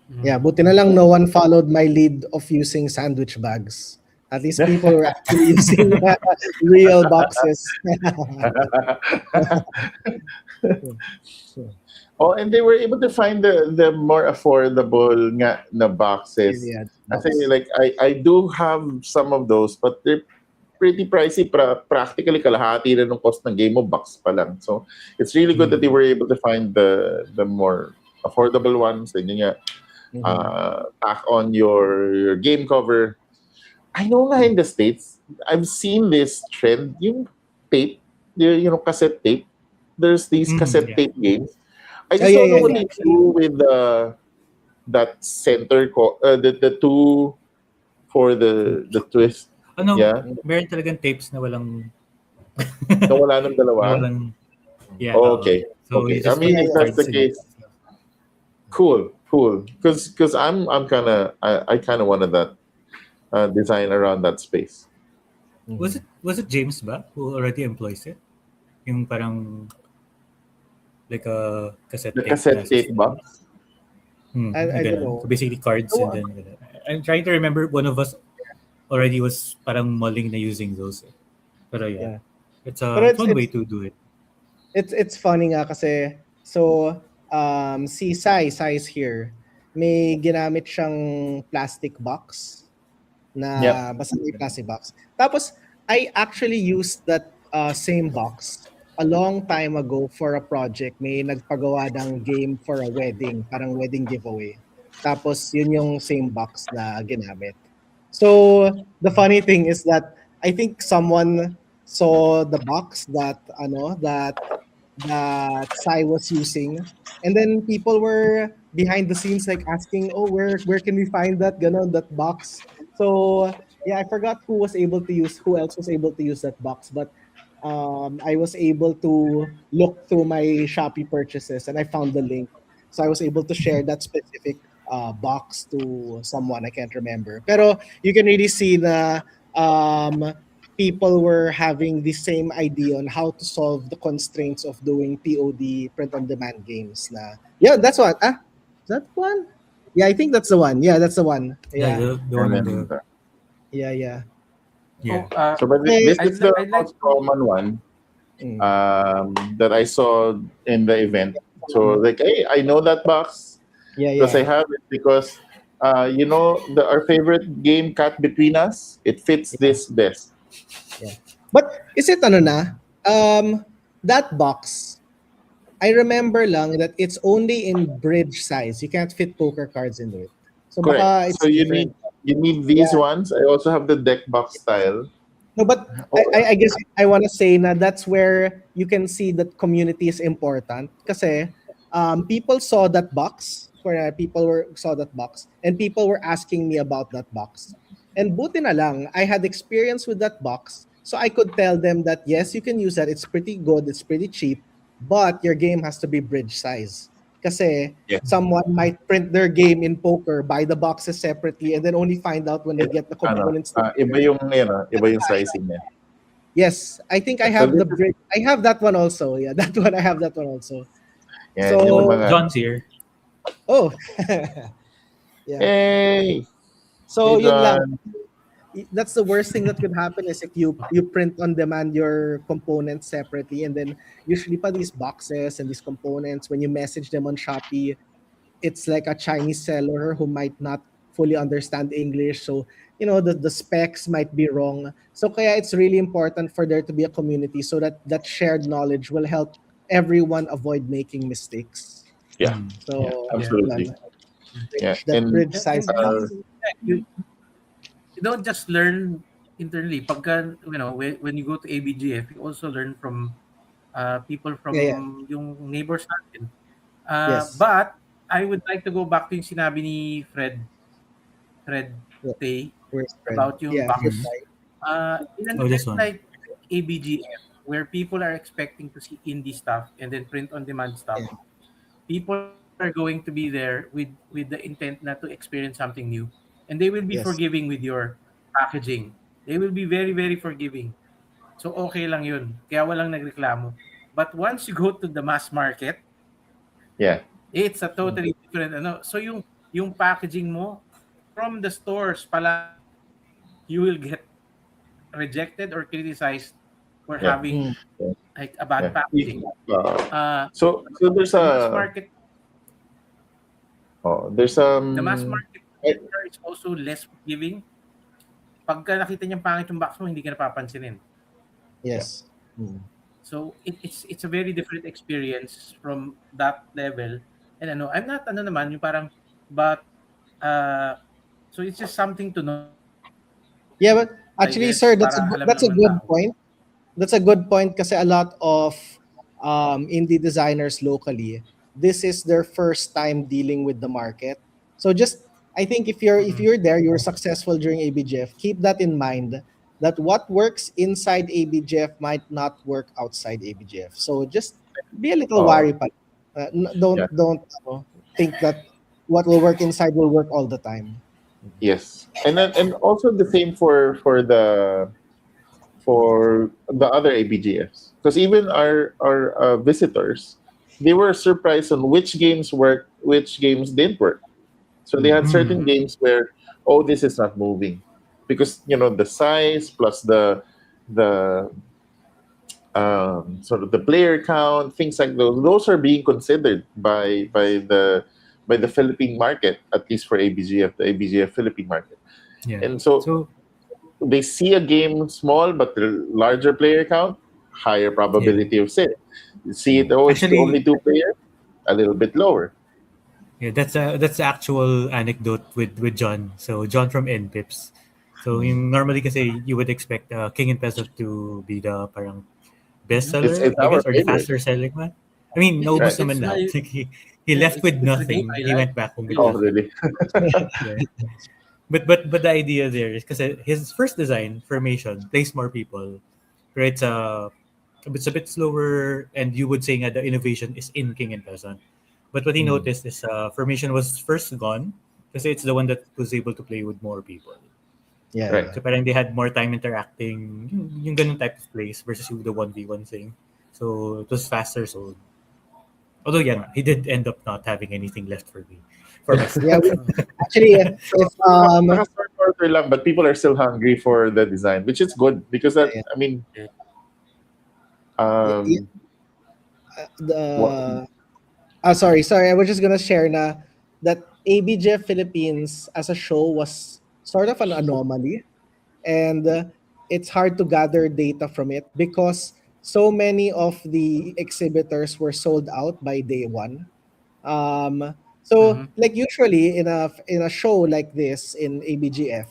Mhm. Yeah, buti na lang no one followed my lead of using sandwich bags. At least people were actually using real boxes. Oh, and they were able to find the more affordable nga na boxes. Yeah, Kasi box. like I do have some of those, but they're pretty pricey. Practically kalahati na ng cost ng game mo box pa lang. So it's really good that they Mm. were able to find the more affordable ones. And yun nga, Mhm. tack on your game cover. I know nga in the States, I've seen this trend, yung tape, cassette tape. There's these Mm, cassette yeah. tape games. I Oh just yeah, don't know yeah, what yeah. they do with that the two for the twist. Ano, Yeah, meron talagang tapes na walang nawala ng na dalawa. walang yeah, Oh, oo. okay, So you okay. I just mean, put Yeah, your if yeah. that's the cards in it. case, cool, cool. Because I kind of wanted that design around that space. Mhm. Was it James ba who already employs it? Yung parang like a cassette The tape na cassette tape system. box. I don't Ganun. So know. basically cards and No, then ganun. I'm trying to remember one of us already was parang mulling na using those. Eh. Pero yeah, yeah. it's Pero a fun way to do it. it's funny nga kasi so si Sai is here. May ginamit siyang plastic box Yep. na basta may plastic box. Tapos I actually used that same box a long time ago for a project. May nagpagawa ng game for a wedding, parang wedding giveaway. Tapos yun yung same box na ginamit. So the funny thing is that I think someone saw the box that Sai was using. And then people were behind the scenes like asking, "Oh, where can we find that ganon that box?" So yeah, I forgot who else was able to use that box, but I was able to look through my Shopee purchases and I found the link. So I was able to share that specific box to someone I can't remember. Pero you can really see the um, people were having the same idea on how to solve the constraints of doing POD print on demand games. Na yeah, that's one. Is that one? Yeah, I think that's the one. Yeah, that's the one. Yeah, Yeah, the And one on then the yeah, yeah. yeah. Oh, so, but this Okay. is the I'd like most to. common one Mm. that I saw in the event. So like, hey, I know that box Yeah, because I yeah, have it because our favorite game, Cat Between Us, it fits yeah, this best. yeah. But is it ano na? That box, I remember lang that it's only in bridge size. You can't fit poker cards into it. So Correct. baka So it's different. you need these Yeah. ones. I also have the deck box style. No, but Oh, I guess I want to say na that's where you can see that community is important kasi people saw that box where saw that box and people were asking me about that box. And buti na lang, I had experience with that box so I could tell them that yes, you can use that. It's pretty good, it's pretty cheap, but your game has to be bridge size. Kasi yeah. someone might print their game in poker, buy the boxes separately, and then only find out when they It, get the components iba together. yung, iba yung sizing niya. Yes, I think I So have this the is, bridge. I have that one also. Yeah, that one I have that one also. yan, yung So, mga, John's here. oh, yeah. hey, So hey, yun lang. John. That's the worst thing that could happen is if you print on demand your components separately, and then usually pa these boxes and these components when you message them on Shopee, it's like a Chinese seller who might not fully understand English. So, the specs might be wrong. So kaya it's really important for there to be a community so that that shared knowledge will help everyone avoid making mistakes. Yeah, yeah, So, Yeah. absolutely. yun, Yeah, that and bridge size And uh, box. you don't just learn internally. Pagka, when you go to ABGF, you also learn from people Yeah, yeah. from yung neighbors natin. Yes. But I would like to go back to yung sinabi ni Fred Yeah. Tay Where's Fred? about yung Yeah, Fred Mm. box. Sai. In an Oh, this event one. like ABGF, where people are expecting to see indie stuff and then print on demand stuff, Yeah. people are going to be there with the intent not to experience something new, and they will be Yes. forgiving with your packaging. They will be very, very forgiving. So okay lang yun. Kaya walang nagreklamo. But once you go to the mass market, Yeah. it's a totally different ano. So yung packaging mo from the stores pa lang, you will get rejected or criticized for Yeah. having Mm. Yeah. like a bad Yeah. packaging. Uh, So there's the mass a market, there's the mass market eh, vendor is also less forgiving. Pagka nakita niyang pangit yung box mo, hindi ka napapansinin. yeah. Yes. Mm. So it's a very different experience from that level. And ano, I'm not ano naman yung parang but so it's just something to note, I guess. Para Yeah, alam but naman ng actually, tao. sir, that's a good point. That's a good point kasi a lot of indie designers locally, this is their first time dealing with the market. So just I think if Mhm. you're there, you're successful during ABGF, keep that in mind that what works inside ABGF might not work outside ABGF. So just be a little uh, wary pa. yeah. Don't think that what will work inside will work all the time. Yes. And also the same for the other ABGFs. Because even our visitors, they were surprised on which games worked, which games didn't work. So they Mm. had certain Mhm. games where, oh, this is not moving, because the size plus the sort of the player count, things like those. Those are being considered by the Philippine market, at least for ABGF, the ABGF Philippine market. Yeah. And so So they see a game small but the larger player count, higher yeah. probability of sale. You see it, Mm. oh, it's Actually, only two players, a little bit lower. yeah, that's the actual anecdote with John. So John from NPips. So Mm. yung normally kasi you would expect King and Peso to be the parang Mhm. bestseller, It's I our guess, or the favorite, faster selling one. I mean, naubos right? It's naman my lahat. Like he yeah, left with it's the game nothing. I He like went back home with Oh, really. nothing. really? Yeah. But the idea there is because his first design formation plays more people, right? It's a bit slower, and you would say nga the innovation is in King and Peasant. But what he Mm. noticed is formation was first gone because it's the one that was able to play with more people. Yeah, Right. yeah. So parang they had more time interacting, yung ganun type of plays versus yung the 1v1 thing. So it was faster. So although yeah, he did end up not having anything left for me, for Yeah, myself. actually, So if naka-start order lang, but people are still hungry for the design, which is good because that, yeah, I mean, Yeah. yeah, um, what, the sorry, I was just gonna share na that ABGF Philippines as a show was sort of an anomaly, and it's hard to gather data from it because so many of the exhibitors were sold out by day one. So Mhm. like usually in a show like this in ABGF,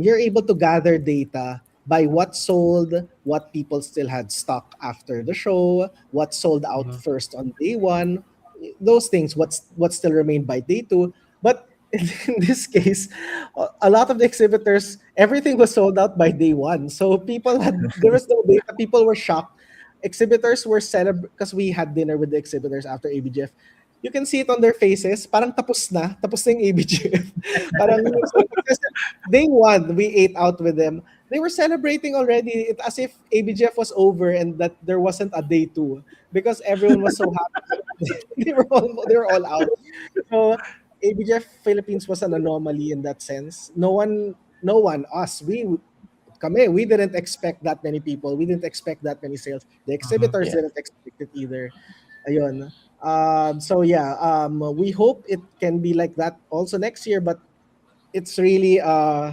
you're able to gather data by what sold, what people still had stock after the show, what sold out Mhm. first on day one, those things. What still remained by day two. But in this case, a lot of the exhibitors, everything was sold out by day one. So there was no data. People were shocked. Exhibitors were celebrating because we had dinner with the exhibitors after ABGF. You can see it on their faces. Parang tapos na yung ABGF. Parang day one, we ate out with them. They were celebrating already, as if ABGF was over and that there wasn't a day two because everyone was so happy. They were all out. So ABGF Philippines was an anomaly in that sense. No one, us, we didn't expect that many people. We didn't expect that many sales. The Mhm. exhibitors yeah. didn't expect it either. Ayun. So yeah, we hope it can be like that also next year, but it's really uh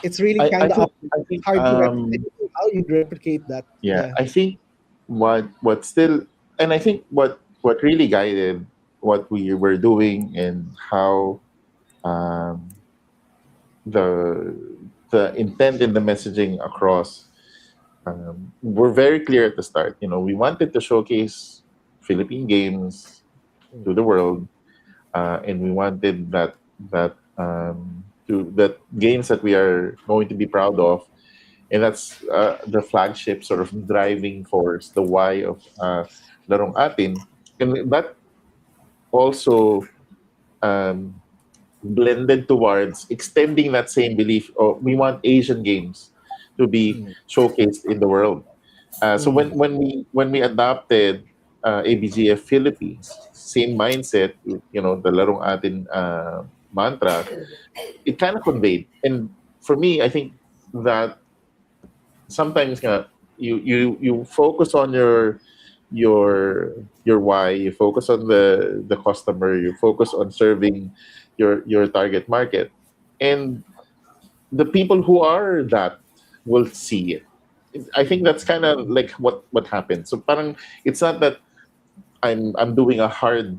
it's really I kind of think, up. It's hard to replicate. um, How you replicate that? yeah, Yeah. I think what still, and I think what really guided what we were doing and how, um, the the intent in the messaging across, were very clear at the start. We wanted to showcase Philippine games to the world, and we wanted that games that we are going to be proud of, and that's the flagship sort of driving force, the why of Larong Atin, and that also, um, blended towards extending that same belief. Oh, we want Asian games to be Mm. showcased in the world. So Mm. when we adopted ABGF Philippines, same mindset, the Larong Atin mantra, it kind of conveyed. And for me, I think that sometimes you focus on your why, you focus on the customer, you focus on serving your target market, and the people who are that will see it. I think that's kind of like what happened. So parang it's not that I'm doing a hard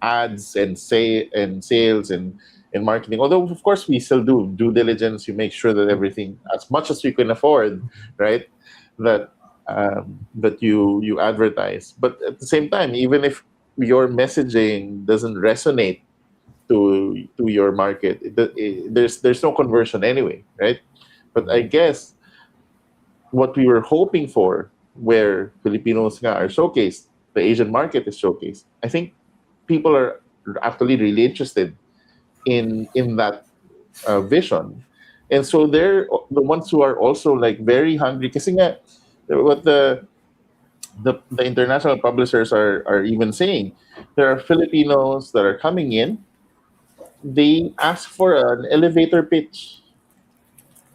ads and say and sales and marketing. Although of course we still do due diligence. You make sure that everything, as much as you can afford, right? That that you advertise. But at the same time, even if your messaging doesn't resonate to your market, there's no conversion anyway, right? But I guess what we were hoping for, where Filipinos nga are showcased, the Asian market is showcased. I think people are actually really interested in that vision, and so they're the ones who are also like very hungry. Kasi nga, what the international publishers are even saying, there are Filipinos that are coming in. They ask for an elevator pitch.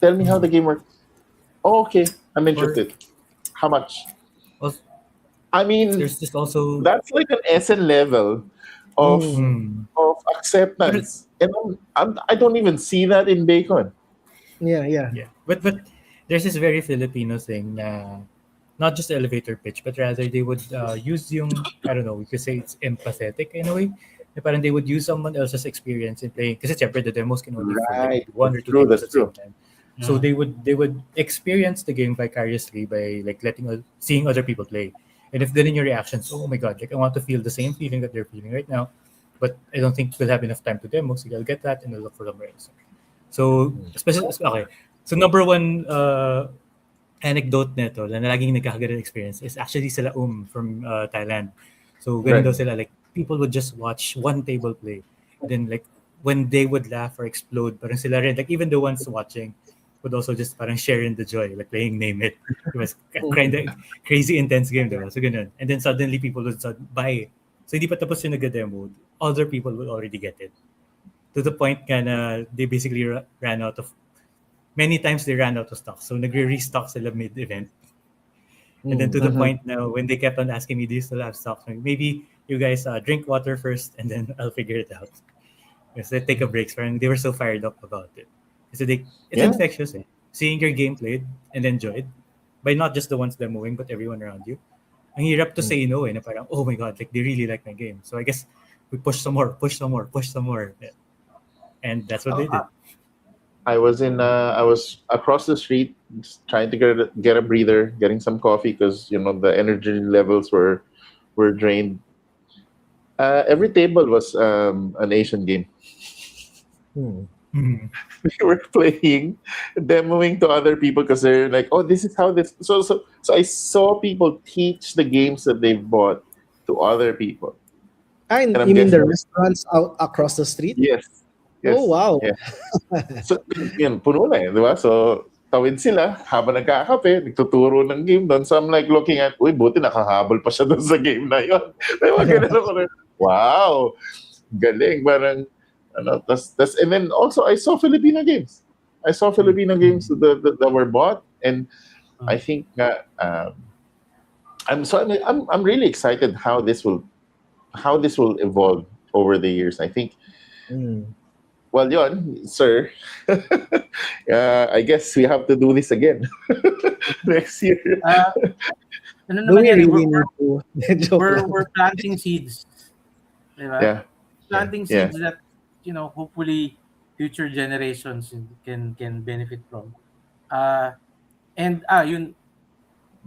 Tell me how the game works. Oh, okay, I'm Or interested. How much? also, I mean, there's just also that's like an SN level of Mm. hmm, of but acceptance, and I don't even see that in Bacon. Yeah, yeah. yeah, but there's this very Filipino thing na not just elevator pitch, but rather they would use yung, I don't know, we could say it's empathetic in a way. Na parang they would use someone else's experience in playing, kasi syempre the demos can only for like Right, maybe one that's or two true. tables That's at the same true. time. So Yeah. they would experience the game vicariously by like seeing other people play. And if then in your reactions, oh my god, like I want to feel the same feeling that they're feeling right now, but I don't think we'll have enough time to demo, so I'll get that and I'll look for somewhere else. So, especially, okay. So, number one anecdote nito na laging nagkakaganda experience is actually sila from Thailand. So, ganun Right. daw sila. Like, people would just watch one table play. Then, like, when they would laugh or explode, parang sila rin, like, even the ones watching would also just parang share in the joy, like playing Name It. It was kind of crazy intense game, diba? So, ganun. And then suddenly people would start, buy. So, hindi pa tapos yung nag-demo. Other people would already get it. To the point nga na they basically ran out of many times they ran out of stock. So nagre-restock sila mid-event. And then to Mm. the Mm-hmm. point now when they kept on asking me, do you still have stock? Like, maybe you guys drink water first and then I'll figure it out. Because they take a break. Parang they were so fired up about it. So it's Yeah. infectious eh. Seeing your game played and enjoyed by not just the ones demoing but everyone around you. Ang hirap to Mm. say no eh, na parang, oh my god, like they really like my game. So I guess we push some more, push some more, push some more. Yeah. And that's what Oh, they did. I was across the street just trying to get a breather, getting some coffee because the energy levels were drained. Every table was an Asian game. Mm. Mhm. We were playing, demoing to other people because they're like, "Oh, this is how this." So I saw people teach the games that they bought to other people, And and I'm you mean the guessing, restaurants out across the street? yes, Oh, yes, wow. yeah. So, yun, puno na di ba? So, tawid sila, habang nagkakape, nagtuturo ng game doon. So, I'm like looking at, uy, buti nakahabol pa siya doon sa game na yun. Di ba, ganun ako na, wow, galing, parang, and then also, I saw Filipino games. I saw Filipino games that were bought, and I think, I'm really excited how this will evolve over the years. I think, Mm. well, yun, sir. I guess we have to do this again next year. Uh, ano Do naman we yan eh, really need to? Joke lang. we're planting seeds. Diba? Yeah, Planting yeah. seeds that, hopefully future generations can benefit from. And yun,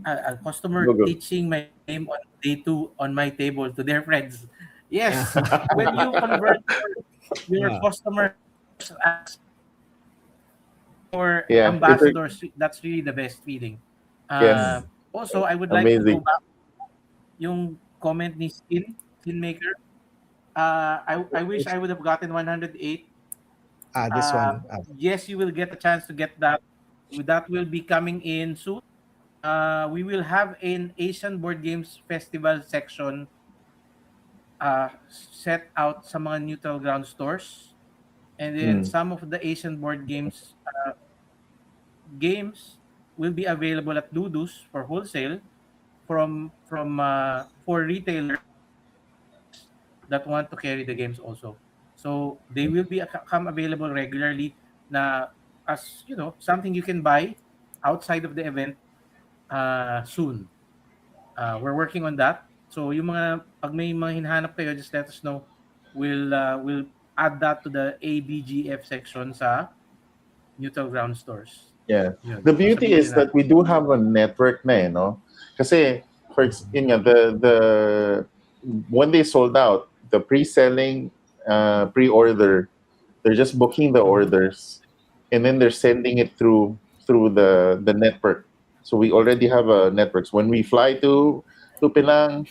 a customer Go, go. teaching my game on day two on my table to their friends. Yeah. Yes, when you convert your Yeah. customers as your Yeah, ambassadors, that's really the best feeling. yes, Also, I would like to go amazing. back yung comment ni Skin Maker. I wish I would have gotten 108. This one. Yes, you will get a chance to get that. That will be coming in soon. We will have an Asian Board Games Festival section set out sa mga neutral ground stores. And then Mm. some of the Asian board games will be available at Dudu's for wholesale from for retailers that want to carry the games also. So they will be come available regularly na as something you can buy outside of the event soon. We're working on that. So yung mga pag may mga hinahanap kayo, just let us know. We'll add that to the ABGF section sa neutral ground stores. Yeah. Yun. The beauty Sasabihin is din that we do have a network na no? Kasi, yun nga, when they sold out, the pre-selling, pre-order, they're just booking the orders and then they're sending it through the network. So we already have a network. So when we fly to Penang,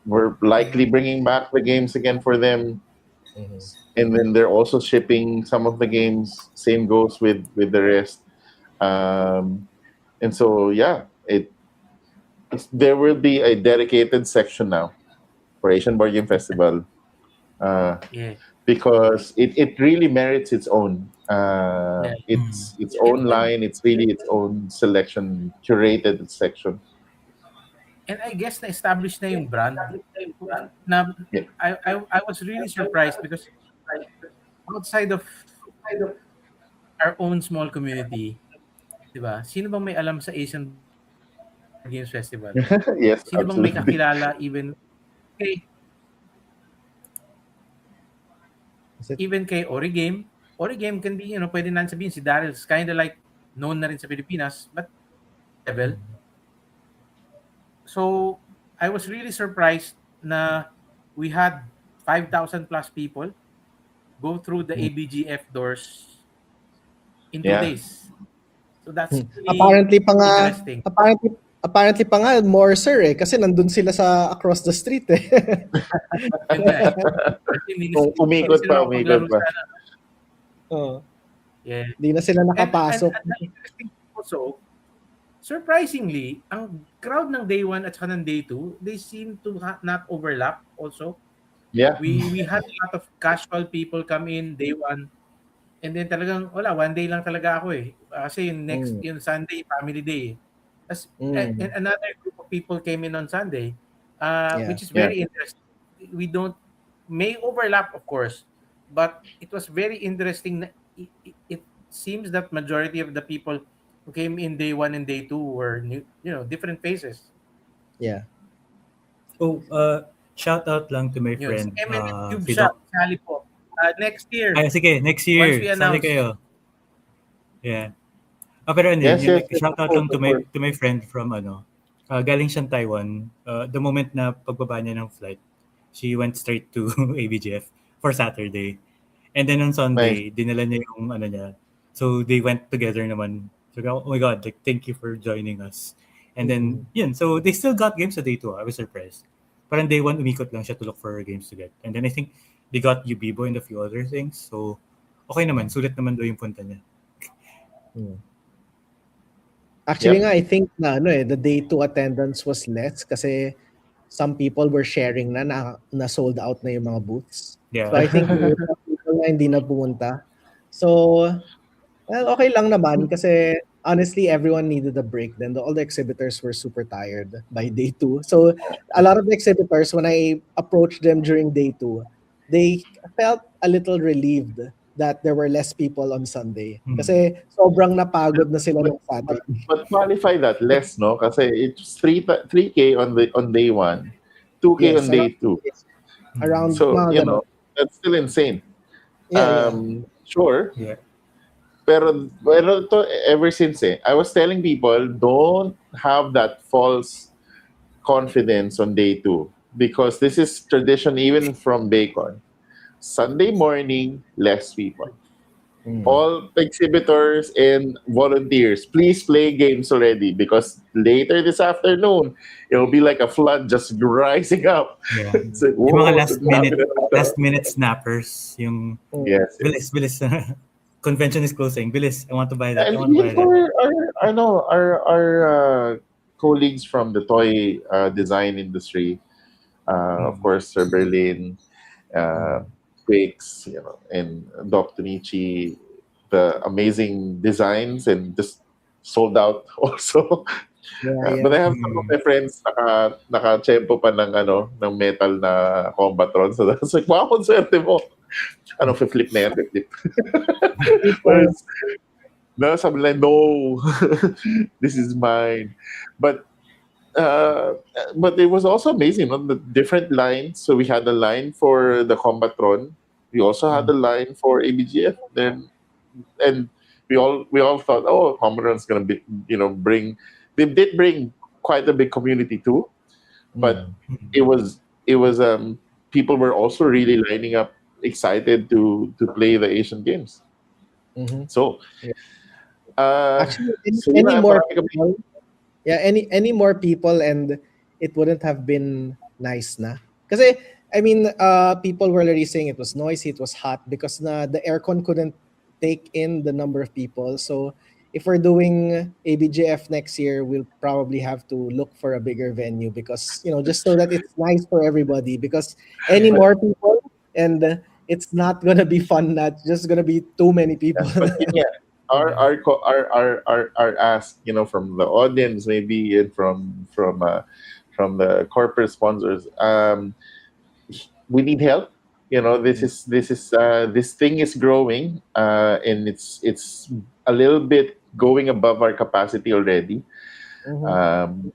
we're likely bringing back the games again for them, and then they're also shipping some of the games. Same goes with the rest. And so yeah, there will be a dedicated section now for Asian Board Game Festival, Yeah. because it really merits its own. Yeah. Its own line. It's really its own selection, curated section. And I guess na-establish na yung brand. Na, Yeah. I was really surprised because outside of our own small community, di ba? Sino bang may alam sa Asian Games Festival? Yes, Sino bang may absolutely. kakilala kay, even kay Origame? Origame can be, pwede na sabihin si Daryl is kind of like known na rin sa Pilipinas, but level. So, I was really surprised na we had 5,000 plus people go through the ABGF doors in 2 Yeah. days. So that's really Apparently pa nga, interesting. apparently pa nga more sir kasi nandun sila sa across the street eh. Yun nga eh. Kasi Umikot pa. maglaro sana. Oh, Yeah. di na sila nakapasok. And the interesting thing also, surprisingly, ang crowd ng day 1 at saka ng day 2, they seem to not overlap also. Yeah. We had a lot of casual people come in day 1, and then talagang wala, 1 day lang talaga ako eh. Kasi yung next, yung Sunday, family day. And another group of people came in on Sunday, which is very interesting. We may overlap of course, but it was very interesting. It seems that majority of the people who came in day 1 and day 2 were new, different faces. Yeah. Oh, shout out lang to my Yun. friend. Sa MMM Cube si Shop, Doc. sali po. Next year. Ay, sige, next Once year. we Sali announce. kayo. Yeah. Pero ano, Yes, yes, shout out of lang course. to my friend from galing siyang Taiwan. The moment na pagbaba niya ng flight, she went straight to ABGF for Saturday. And then on Sunday, dinala niya yung niya. So they went together naman. So oh my God, like thank you for joining us. And then yun, so they still got games sa day 2. I was surprised. Parang day 1 umikot lang siya to look for games to get. And then I think they got Ubibo and a few other things. So okay naman, sulit naman daw yung punta niya. Actually nga, I think na the day 2 attendance was less kasi some people were sharing na sold out na yung mga booths. Yeah. So I think people na hindi na pumunta. So, well, okay lang naman kasi honestly, everyone needed a break. Then all the exhibitors were super tired by day 2. So a lot of the exhibitors, when I approached them during day 2, they felt a little relieved that there were less people on Sunday. Kasi sobrang napagod na sila ng Saturday. But qualify that less, no? Kasi it's 3K on day 1, 2K on day 2. Around so that's still insane. Yeah. Sure. Yeah. Pero to, ever since I was telling people, don't have that false confidence on day 2 because this is tradition even from Bacon. Sunday morning, less people. Mm. all exhibitors and volunteers, please play games already because later this afternoon, it'll be like a flood just rising up. Yeah. It's like, Yung mga whoa, dami na last tao. minute snappers, yung Mm. Yes, bilis, yes. bilis. Convention is closing. Bilis. I want to buy that. I And want to even buy that. for I know our colleagues from the toy design industry, of Mm. course, Sir Berlin, uh, Mm. Quakes, and Dr. Nietzsche, the amazing designs and just sold out also. Yeah, But yeah. I have some of Mm. my friends naka-tsempo pa ng ng metal na Combatron. So that's like, wow, ang swerte mo. Ano, flip na yan, flip. People, Whereas, no, sabi nila, no, this is mine. But uh, but it was also amazing, no? The different lines. So we had a line for the Combatron. We also had a line for ABGF. Then and we all thought, oh, Combatron's gonna be bring. They did bring quite a big community too, but mm. it was it was people were also really lining up excited to play the Asian Games. Mhm. So Yeah. uh Actually, so yun any na, more marami kami. people, yeah, any more people, and it wouldn't have been nice na. Kasi, I mean, people were already saying it was noisy, it was hot, because the aircon couldn't take in the number of people. So if we're doing ABGF next year, we'll probably have to look for a bigger venue, because, just so that it's nice for everybody, because any But more people, and it's not gonna be fun, not just gonna be too many yeah, people. but yun nga, our ask, from the audience maybe, and from the corporate sponsors, we need help. This thing is growing, and it's a little bit going above our capacity already. Mhm. Um,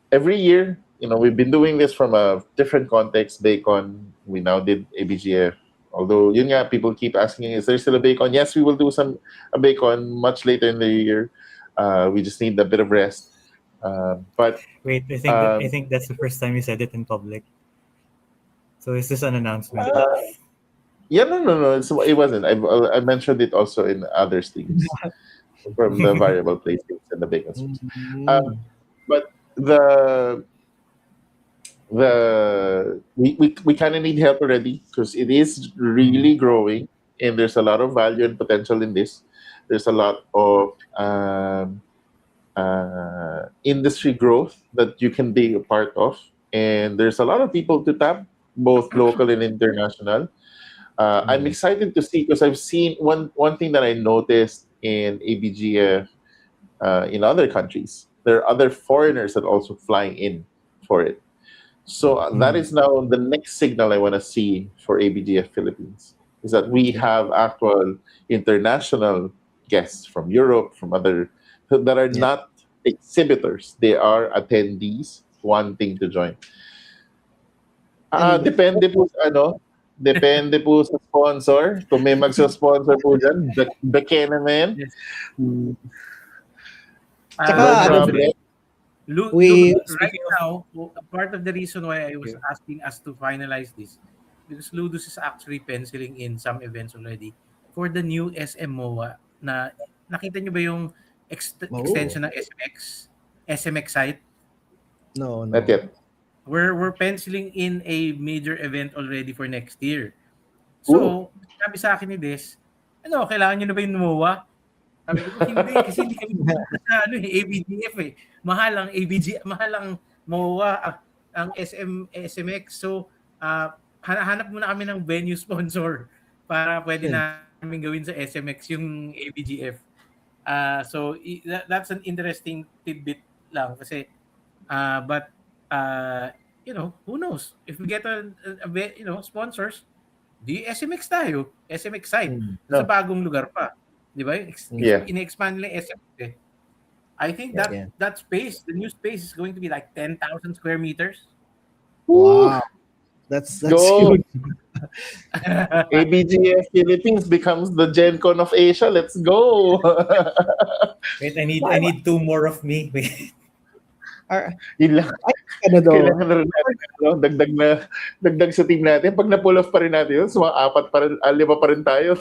every year, we've been doing this from a different context. Bacon, we now did ABGF. Although, yun nga, people keep asking, is there still a Bacon? Yes, we will do a Bacon much later in the year. We just need a bit of rest. But Wait, I um, think that's the first time you said it in public. So is this an announcement? uh, yeah, no, no, no, it wasn't. I mentioned it also in other streams from the variable play streams and the Bacon streams. Mm. But the we kind of need help already because it is Mm. really growing, and there's a lot of value and potential in this. There's a lot of industry growth that you can be a part of, and there's a lot of people to tap, both local and international. I'm Mm. excited to see because I've seen one thing that I noticed in ABGF, in other countries. There are other foreigners that also flying in for it. So that Mm. is now the next signal I want to see for ABGF Philippines, is that we have actual international guests from Europe, from other, that are Yeah. not exhibitors. They are attendees wanting to join. And Depende po sa sponsor. Kung may magsa-sponsor po dyan, bekena na yan. Yes. Mm, tsaka, no ano, problem. we Right Speaking of now, part of the reason why I was asking us to finalize this, because Ludus is actually penciling in some events already for the new SM MOA na nakita nyo ba yung oh, extension ng SMX site? no, Not no. yet. We're penciling in a major event already for next year. Ooh. So, sabi sa akin ni Des, kailangan nyo na ba yung MOA? Sabi ko, hindi, kasi hindi kami pupunta sa ABGF eh. Mahal ang MOA, ang SMX. So, hanap muna kami ng venue sponsor para pwede namin gawin sa SMX yung ABGF. That's an interesting tidbit lang kasi but who knows? If we get sponsors, di SMX tayo, SMX site. Mm. Sa No. bagong lugar pa. Di ba? Yeah. In-expand nila yung SMX eh. I think Yeah. that space, the new space is going to be like 10,000 square meters. Woo! Wow, that's Go! huge. ABGF Philippines becomes the Gen Con of Asia. Let's go! Wait, I need two more of me. Wait. Are, Yun lang. Ano daw? Kailangan na rin natin, ano, dagdag sa team natin. Pag na-pull off pa rin natin yun, so mga apat pa rin, lima pa rin tayo.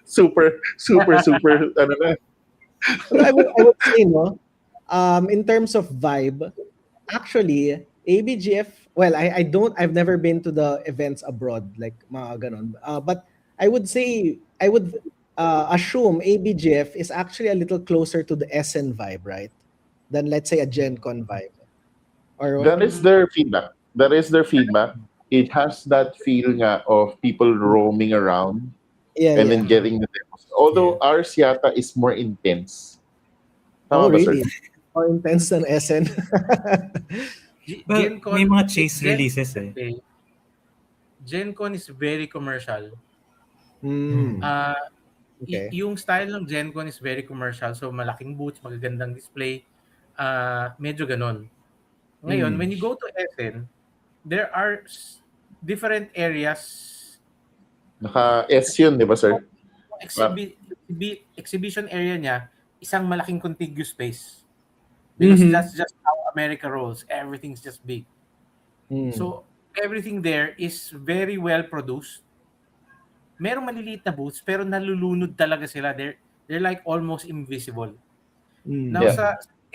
Super, super, super, ano na. Pero I would say, no, in terms of vibe, actually, ABGF, well, I've never been to the events abroad, like mga ganon. But I would say, I would assume ABGF is actually a little closer to the SN vibe, right? Than, let's say, a Gen Con vibe. Or, That is their feedback. That is their feedback. It has that feel nga of people roaming around yeah, and then yeah. getting the demos. Although ours yata is more intense. Oh, Tama ba, sir? really? More intense than SN? Well, Gen may Con, mga chase Gen, releases eh. Gen Con is very commercial. Hmm. Ah, Okay. yung style ng Gen Con is very commercial. So malaking booths, magagandang display, medyo ganon. Ngayon, when you go to SN, there are different areas. Naka-S yun, di ba, sir? Exhibition area niya, isang malaking contiguous space. Because Mhm. that's just how America rolls. Everything's just big. Mm. So, everything there is very well produced. Merong maliliit na booths, pero nalulunod talaga sila. They're like almost invisible. Mm. Now, Yeah. sa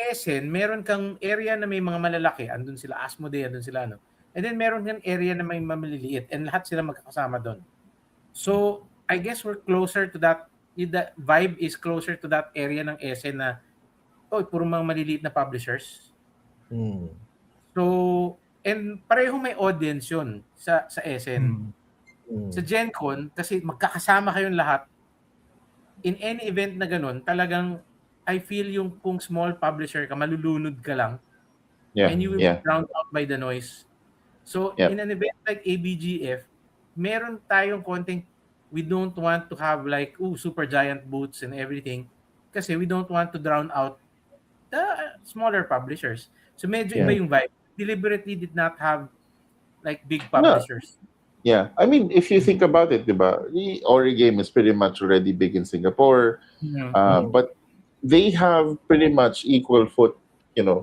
Quezon, meron kang area na may mga malalaki. Andun sila Asmodee, andun sila ano. And then meron kang area na may maliliit. And lahat sila magkakasama doon. So, I guess we're closer to that. The vibe is closer to that area ng SN na, puro mga maliliit na publishers. Mm. So, and pareho may audience yun sa SN. Mm. Sa Gen Con, kasi magkakasama kayong lahat, in any event na ganun, talagang I feel yung kung small publisher ka, malulunod ka lang, Yeah. and you will be Yeah. drowned out by the noise. So, Yep. in an event like ABGF, meron tayong konting, we don't want to have like, super giant booths and everything, kasi we don't want to drown out the smaller publishers. So, medyo Yeah. iba yung vibe. Deliberately did not have like big No. publishers. Yeah. I mean, if you think about it, diba, the Ori game is pretty much already big in Singapore, but they have pretty much equal foot,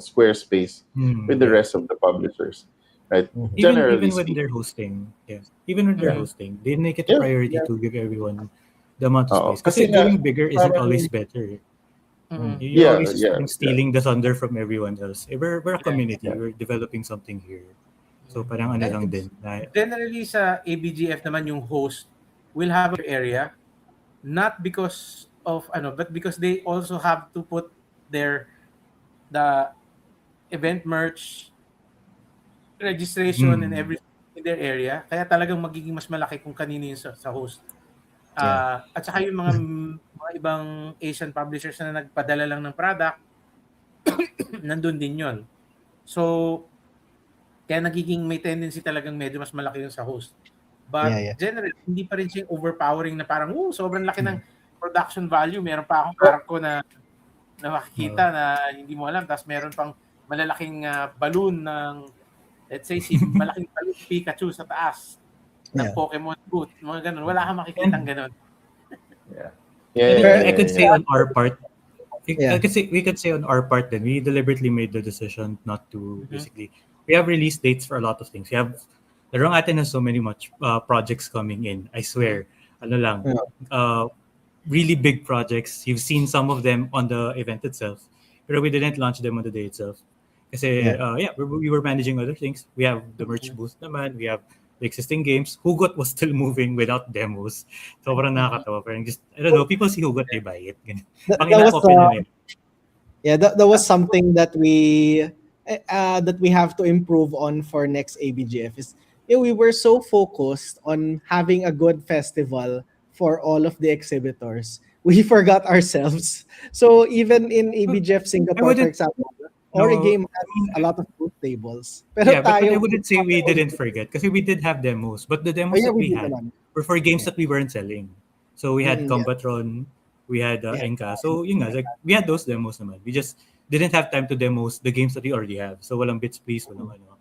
square space with the Yeah. rest of the publishers, right? Even Generally when they're speaking. hosting, even when they're Mhm. hosting, they make it a Yeah. priority Yeah. to give everyone the amount of Oo. space. Kasi Kasi nga, going bigger isn't parang, always better. Mhm. You're yeah, always just yeah, parang yeah, stealing the thunder from everyone else. We're a community. yeah. We're developing something here. So parang ano lang din. Generally sa ABGF naman yung host will have a area, not because of but because they also have to put the event merch, registration and everything in their area. Kaya talagang magiging mas malaki kung kanino yung sa host. Yeah. At saka yung mga ibang Asian publishers na nagpadala lang ng product, nandun din yon. So, kaya nagiging may tendency talagang medyo mas malaki yung sa host. But Yeah. generally, hindi pa rin siya overpowering na parang, sobrang laki ng production value. Meron pa akong arko na makikita na hindi mo alam. Tapos meron pang malalaking balloon ng, let's say, si malaking balloon Pikachu sa taas ng Yeah. Pokemon booth. Mga ganun. Wala kang makikita ng ganun. Yeah. And Yeah. I could say on our part, Yeah. we could say on our part then we deliberately made the decision not to basically. We have release dates for a lot of things. We have Larong Atin has so many projects coming in. I swear, ano lang, really big projects. You've seen some of them on the event itself, but we didn't launch them on the day itself. Kasi we were managing other things. We have the merch booth naman. We have the existing games. Hugot was still moving without demos. Sobrang nakakatawa. Parang just, I don't know, people see Hugot, they buy it. That Pang was ina-open na nila. yeah, that was something that we have to improve on for next ABGF. Is we were so focused on having a good festival for all of the exhibitors, we forgot ourselves. So even in ABGF Singapore, for wouldn't- example, Ori No, game has a lot of booth tables. Pero Yeah, but I tayo, wouldn't say we didn't forget kasi we did have demos. But the demos that we did had naman. were for games that we weren't selling. So we had Combatron, we had Enka. So yun nga, like, we had those demos naman. We just didn't have time to demos the games that we already have. So walang bits please, walang ano.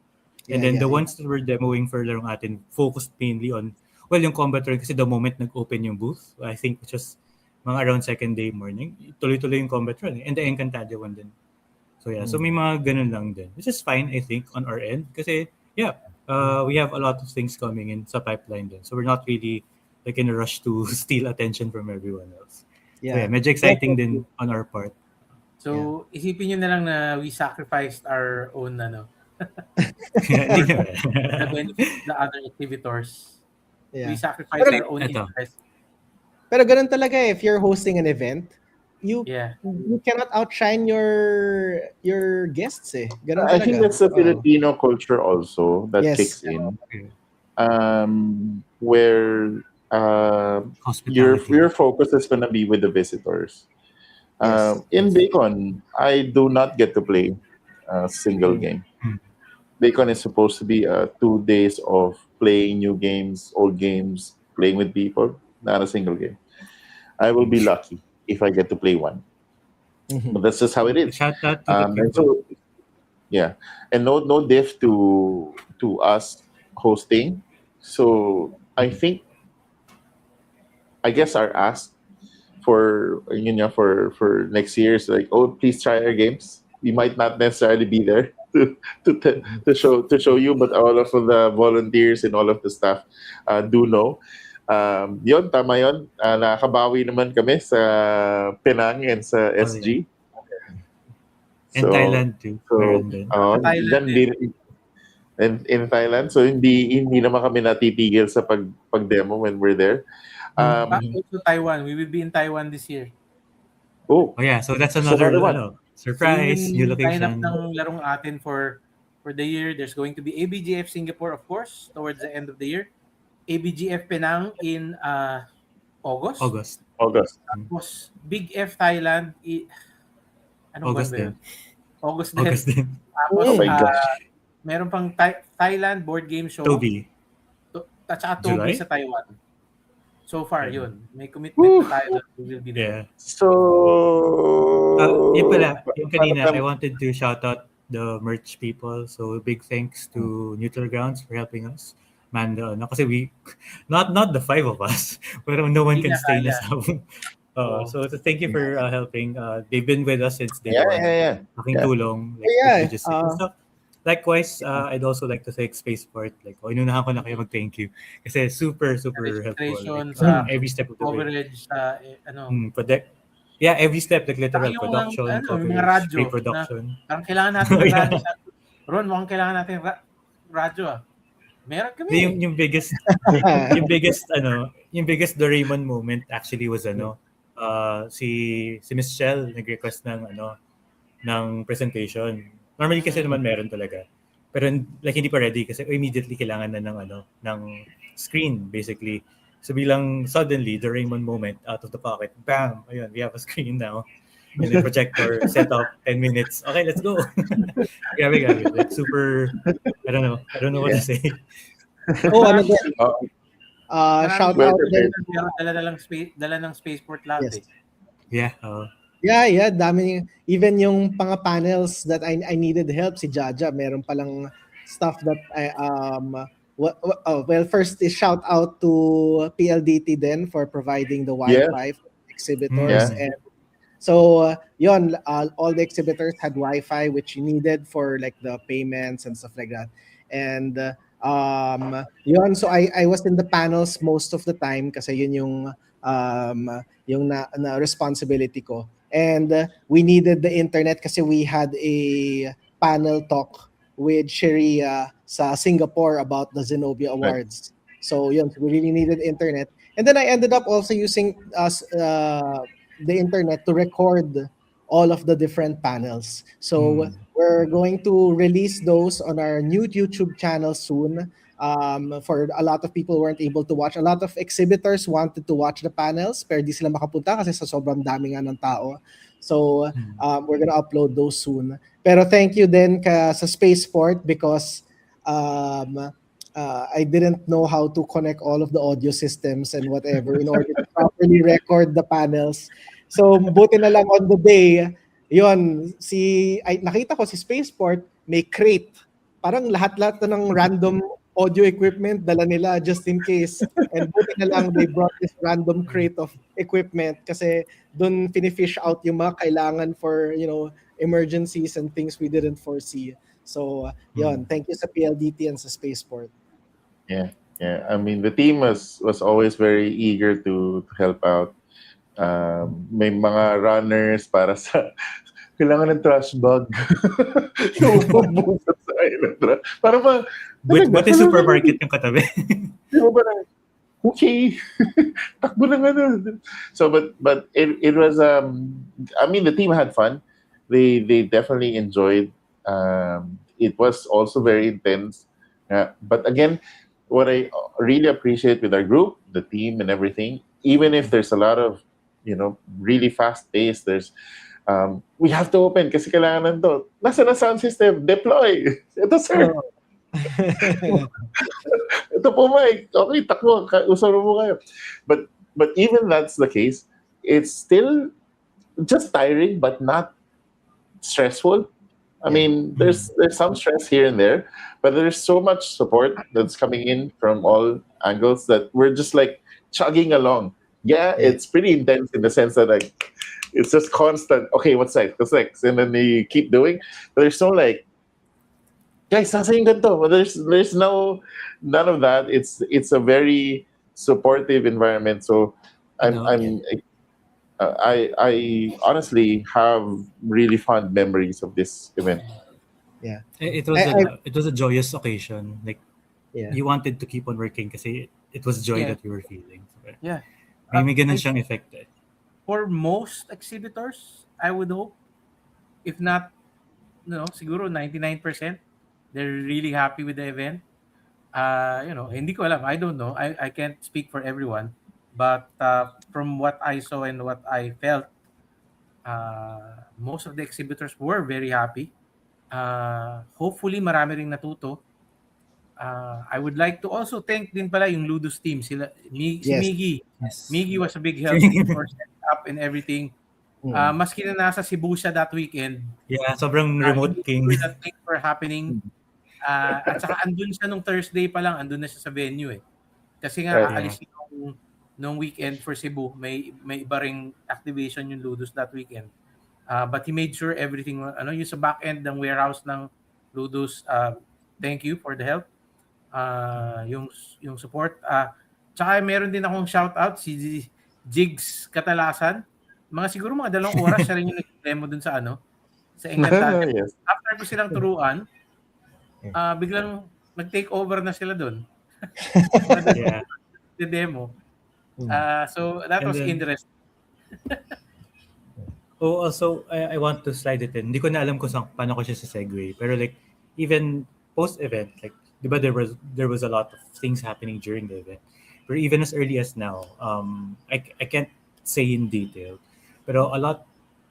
And then the ones that were demoing for Larong Atin focused mainly on, well, yung Combatron kasi the moment nag-open yung booth, I think which was mga around second day morning, tuloy-tuloy yung Combatron. And the Encantadia one din. So yeah, so may mga ganun lang din. Which is fine, I think, on our end. Kasi, yeah, we have a lot of things coming in sa pipeline din. So we're not really like in a rush to steal attention from everyone else. So yeah, Yeah. medyo exciting din on our part. So, isipin nyo na lang na we sacrificed our own Hindi for naman. the benefit of the other exhibitors. We Yeah. sacrificed Pero, our own Ito. interest. pero ganun talaga if you're hosting an event, you Yeah. you cannot outshine your guests Ganun I think talaga. that's the Oo. Filipino culture also that Yes. kicks in. Where Hospitality. your focus is gonna be with the visitors. Yes. In Bacon, I do not get to play a single Mm. game. Mm. Bacon is supposed to be 2 days of playing new games, old games, playing with people. Not a single game. I will be lucky if I get to play one, but that's just how it is. Shout out to the And people. so yeah, and no diff to us hosting. So I guess our ask for for next year is like, oh, please try our games. We might not necessarily be there to show you, but all of the volunteers and all of the staff do know. Yon, tama yon. Nakakabawi naman kami sa Penang and sa Oh, yeah. SG. And So, Thailand too. Meron din. Thailand then in Thailand, so hindi naman kami natitigil sa pag-demo when we're there. Also Taiwan. We will be in Taiwan this year. Oh yeah, so that's So another another one. surprise, new Yung lineup location. ng Larong Atin for the year, there's going to be ABGF Singapore, of course, towards the end of the year. ABGF Penang in August. August. Tapos Big F Thailand. Anong August buwan ba din. yun? August din. August din. Tapos Oh my gosh. meron pang Thailand board game show. Toby. At saka Toby July? sa Taiwan. So far, Yeah. yun. May commitment na tayo that we will be Yeah. there. So Yun pala, yung kanina, I parang- wanted to shout out the merch people. So big thanks to Neutral Grounds for helping us. Man, kasi not the five of us, pero no one Hindi can na stay na kaya. sa. So thank you for helping. They've been with us since day Yeah, one. yeah. Aking tulong, like Yeah, logistics and stuff. Likewise, I'd also like to thank Spaceport. Like, inunahan ko na kayo mag-thank you. Kasi super helpful. Registration Like, sa every step of the way. coverage sa Every step, like literal Yung production, yung coverage, mga radyo pre-production. Parang kailangan natin ng Yeah. radyo. Ron, mukhang kailangan natin radyo Meron kami. Yung biggest yung biggest Doraemon moment actually was si Miss Shell nag-request ng presentation. Normally kasi naman meron talaga. Pero like hindi pa ready kasi immediately kailangan na ng screen basically. So bilang suddenly Doraemon moment out of the pocket, bam, ayun, we have a screen now. And then projector set up 10 minutes. Okay, let's go. Grabe. Like super I don't know what to say. Ano din? Shout out din. Dala ng Spaceport lahat Yes. Yeah. Yeah, dami. Even yung mga panels that I needed help, si Jaja, meron palang stuff that first is shout out to PLDT then for providing the Wi-Fi for exhibitors. Yeah. And so yun, all the exhibitors had Wi-Fi which you needed for like the payments and stuff like that. And yun, so I was in the panels most of the time kasi yun yung na responsibility ko. And we needed the internet kasi we had a panel talk with Sharia sa Singapore about the Zenobia Awards. So yun, we really needed internet. And then I ended up also using the internet to record all of the different panels. So we're going to release those on our new YouTube channel soon. For a lot of people who weren't able to watch. A lot of exhibitors wanted to watch the panels pero di sila makapunta kasi sa sobrang dami nga ng tao. So we're gonna upload those soon. Pero thank you din sa Spaceport because I didn't know how to connect all of the audio systems and whatever in order to properly record the panels. So buti na lang on the day, yun, nakita ko si Spaceport may crate. Parang lahat-lahat na ng random audio equipment dala nila just in case. And buti na lang they brought this random crate of equipment kasi doon finish out yung mga kailangan for, emergencies and things we didn't foresee. So, yon, thank you sa PLDT and sa Spaceport. Yeah, yeah. I mean, the team was always very eager to help out. May mga runners para sa kailangan ng trash bag. Yung bubusat sa island. Para ba, talaga, Buti supermarket yung katabi. di ba parang, okay, takbo na nga na. So, but it was, I mean, the team had fun. They definitely enjoyed. It was also very intense. But again, what I really appreciate with our group, the team and everything, even if there's a lot of, really fast pace, we have to open kasi kailangan nandun. Nasa na sound system? Deploy! Ito, sir. Ito po, Mike. Okay, takbo. Usaro mo kayo. But even that's the case, it's still just tiring but not stressful. I mean, there's some stress here and there, but there's so much support that's coming in from all angles that we're just like chugging along. Yeah, it's pretty intense in the sense that like it's just constant. Okay, what's next? What's next? And then you keep doing. But there's no like, guys, nasa yung ganito. But there's no none of that. It's a very supportive environment. So I honestly have really fond memories of this event. Yeah. It was a joyous occasion. Like Yeah. you wanted to keep on working kasi it was joy Yeah. that you were feeling. So, Yeah. may ganun I- siyang effect eh. For most exhibitors, I would hope, if not, siguro 99%, they're really happy with the event. Hindi ko alam. I don't know. I can't speak for everyone. But from what I saw and what I felt, most of the exhibitors were very happy. Hopefully, marami ring natuto. I would like to also thank din pala yung Ludus team. Si Yes. Miggy. Yes. Miggy was a big help for setting up and everything. Maski na nasa Cebu siya that weekend, Yeah, sobrang remote he king. made sure that things were happening. At saka andun siya nung Thursday pa lang, andun na siya sa venue eh. Kasi nga Right. aalis nung weekend for Cebu, may iba ring activation yung Ludus that weekend. But he made sure everything, yung sa back end ng warehouse ng Ludus, thank you for the help. Yung support. Tsaka meron din akong shout out si Jigs Katalasan. Siguro mga 2 oras siya rin yung nag-demo dun sa sa Encantadia. Yes. After ko silang turuan, biglang nag-take over na sila dun. Yeah. The demo. So that And was then- interesting. Oh, also, I want to slide it in. Hindi ko na alam kung paano ko siya sa segue. Pero like, even post-event, like, di ba there was a lot of things happening during the event. But even as early as now, I can't say in detail. Pero a lot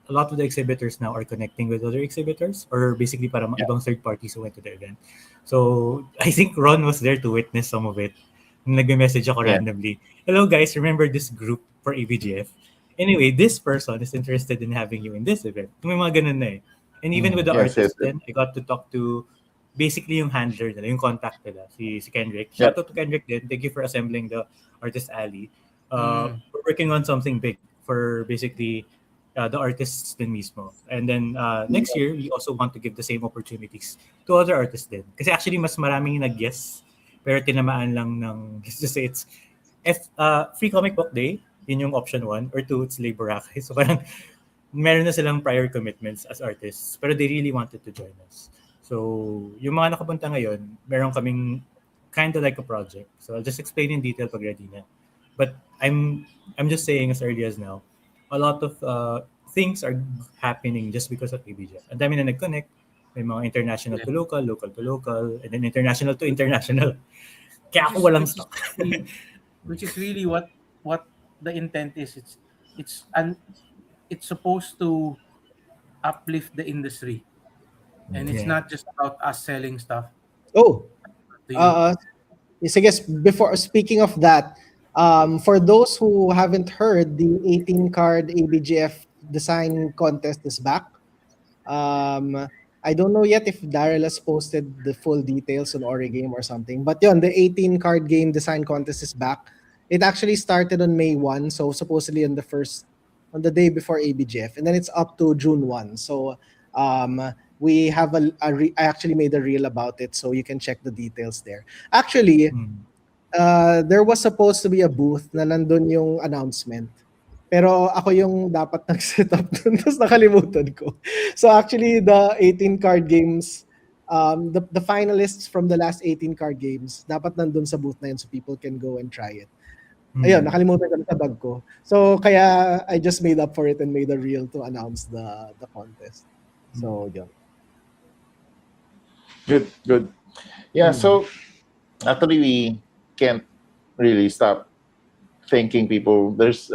of the exhibitors now are connecting with other exhibitors or basically parang ibang third parties who went to the event. So, I think Ron was there to witness some of it. Nag-message ako Yeah. randomly. Hello guys, remember this group for ABGF? Anyway, this person is interested in having you in this event. May mga ganun na eh. And even with the Yes, artist yes. then, I got to talk to basically yung handler nila, yung contact nila, si Kendrick. Yep. Shout out to Kendrick din. Thank you for assembling the Artist Alley. We're working on something big for basically the artists din mismo. And then next year, we also want to give the same opportunities to other artists din. Kasi actually, mas maraming nag-guess, pero tinamaan lang ng, let's just say it's Free Comic Book Day, yun yung option 1, or 2, it's Labor Act. So parang meron na silang prior commitments as artists, pero they really wanted to join us. So, yung mga nakapunta ngayon, meron kaming kind of like a project. So, I'll just explain in detail pag ready na. But I'm just saying as early as now, a lot of things are happening just because of ABGF. Ang dami na nag-connect. May mga international to local, local to local, and then international to international. Kaya ako walang stock. Which is really what the intent is. It's supposed to uplift the industry. And it's Yeah. not just about us selling stuff. Oh, to you. yes, I guess before speaking of that, for those who haven't heard, the 18 card ABGF design contest is back. I don't know yet if Daryl has posted the full details on Origame or something, but yun, the 18 card game design contest is back. It actually started on May 1, so supposedly on the day before ABGF, and then it's up to June 1. So Um, we have I actually made a reel about it, so you can check the details there. Actually, Mm. there was supposed to be a booth na nandun yung announcement. Pero ako yung dapat nag-set up dun, tapos nakalimutan ko. So actually, the 18 card games, the finalists from the last 18 card games, dapat nandun sa booth na yun so people can go and try it. Ayun, Mm. nakalimutan ko na sa bag ko. So kaya I just made up for it and made a reel to announce the contest. So yun. Good, good. Yeah, Mm. so actually we can't really stop thanking people. There's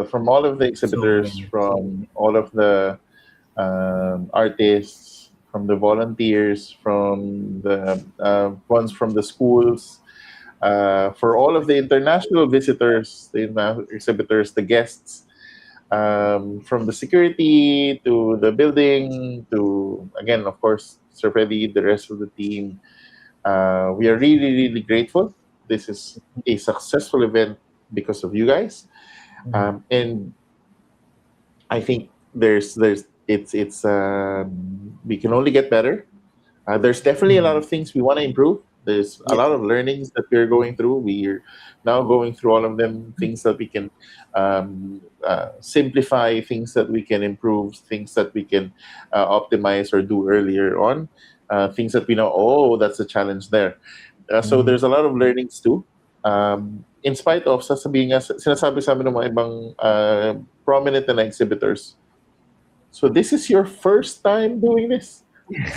from all of the So exhibitors, many. from all of the artists, from the volunteers, from the ones from the schools, for all of the international visitors, the exhibitors, the guests, from the security to the building to, again, of course, Sir Freddy, the rest of the team. We are really, really grateful. This is a successful event because of you guys. And I think there's it's we can only get better. There's definitely a lot Mm. of things we want to improve. There's a Yeah. lot of learnings that we're going through. We're now going through all of them, things that we can simplify, things that we can improve, things that we can optimize or do earlier on, things that we know, oh, that's a challenge there. So Mhm. there's a lot of learnings too. In spite of, sasabihin nga, sinasabi sa amin ng mga ibang prominent na exhibitors, so this is your first time doing this?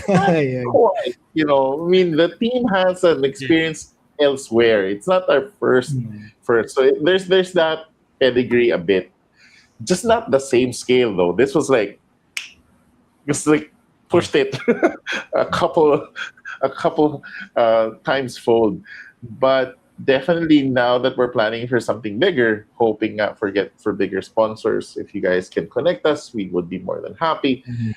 Not Yeah. quite. I mean, the team has an experience elsewhere. It's not our first Mm. first. So there's that pedigree a bit. Just not the same scale though. This was like just like Yeah. pushed it a couple times fold. But definitely now that we're planning for something bigger, hoping for bigger sponsors. If you guys can connect us, we would be more than happy. Mhm.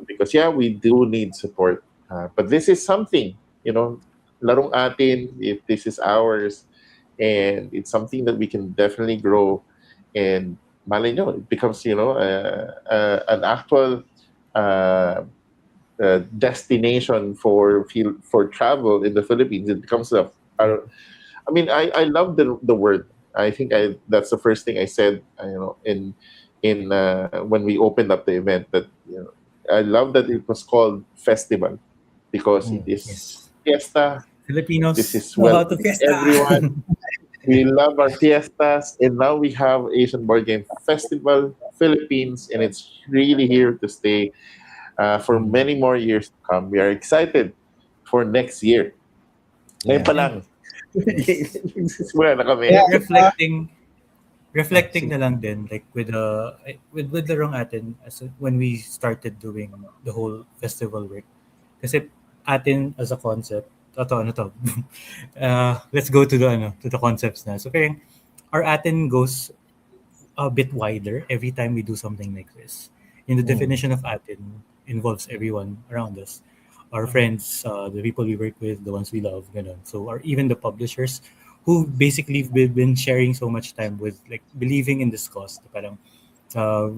Because yeah, we do need support. But this is something, Larong Atin, if this is ours, and it's something that we can definitely grow, and malay nyo, it becomes, an actual uh, destination for travel in the Philippines. It becomes Yeah. I mean, I love the word. I think that's the first thing I said. In when we opened up the event, that I love that it was called festival because it Mm. is Yes. fiesta. This Filipinos is know how to welcoming fiesta. everyone. We love our fiestas, and now we have Asian Board Game Festival Philippines, and it's really here to stay for Mm. many more years to come. We are excited for next year. Ngayon Yeah. pa Yeah. lang, simula na kami. Yeah. Reflecting Sige. na lang din, like with the wrong atin when we started doing the whole festival work, kasi atin as a concept, ano to, let's go to the concepts na. So kaya our atin goes a bit wider every time we do something like this. In the Mm. definition of atin involves everyone around us, our friends, the people we work with, the ones we love, ganun. So, or even the publishers who basically we've been sharing so much time with, like believing in this cause. Na parang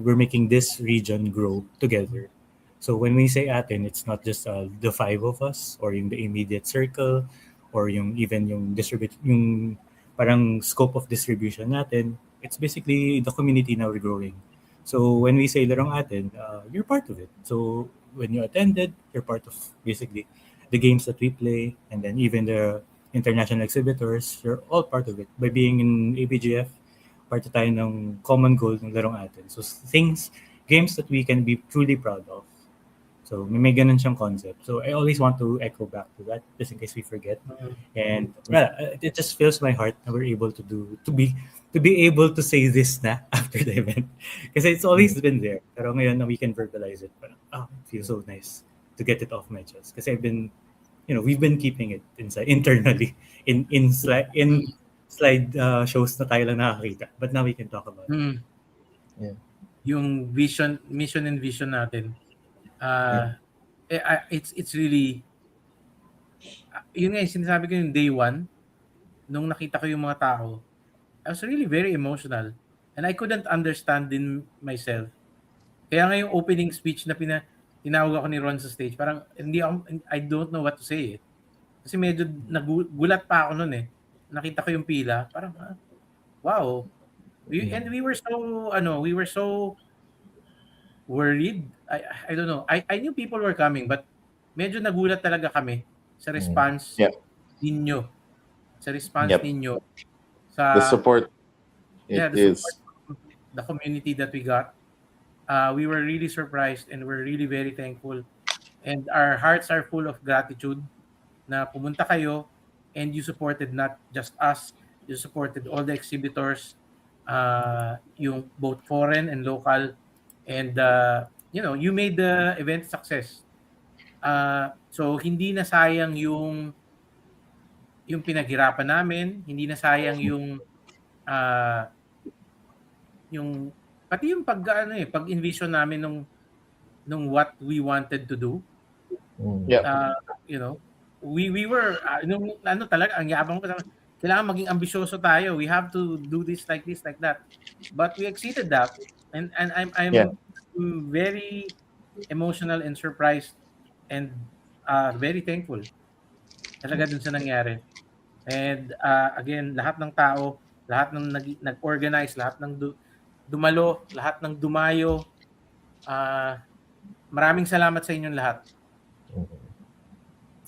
we're making this region grow together. So when we say atin, it's not just the five of us or yung the immediate circle or even yung yung parang scope of distribution natin. It's basically the community now we're growing. So when we say larong atin, you're part of it. So when you attended, you're part of basically the games that we play, and then even the international exhibitors, you're all part of it. By being in ABGF, parte tayo ng common goal ng larong atin. So games that we can be truly proud of. So may ganun siyang concept. So I always want to echo back to that just in case we forget. And well, it just fills my heart that we're able to be able to say this na after the event. Kasi it's always been there. Pero ngayon na we can verbalize it. Parang, it feels so nice to get it off my chest. Kasi we've been keeping it inside internally in slide shows na tayo lang nakakita. But now we can talk about it. Mm. Yeah. Yung mission and vision natin. Yeah. It's really, yun nga yung sinasabi ko yung day one, nung nakita ko yung mga tao, I was really very emotional. And I couldn't understand din myself. Kaya nga yung opening speech na tinawag ako ni Ron sa stage. Parang I don't know what to say eh. Kasi medyo nagulat pa ako noon eh. Nakita ko yung pila, parang wow. And we were so worried. I don't know. I knew people were coming, but medyo nagulat talaga kami sa response Yep. ninyo. Sa response Yep. ninyo The sa support, the it support is. from the community that we got. We were really surprised and we're really very thankful. And our hearts are full of gratitude na pumunta kayo and you supported not just us, you supported all the exhibitors, yung both foreign and local, and you made the event success. So hindi na sayang yung pinaghirapan namin, hindi na sayang uh, yung pati yung pag envision namin nung what we wanted to do. Yep. You know, we were nung talaga ang yabang ko, kailangan maging ambisyoso tayo. We have to do this, like that. But we exceeded that. And I'm Yeah. very emotional and surprised and very thankful talaga dun sa nangyari. And again, lahat ng tao, lahat ng nag-organize, lahat ng dumalo, lahat ng dumayo, maraming salamat sa inyong lahat.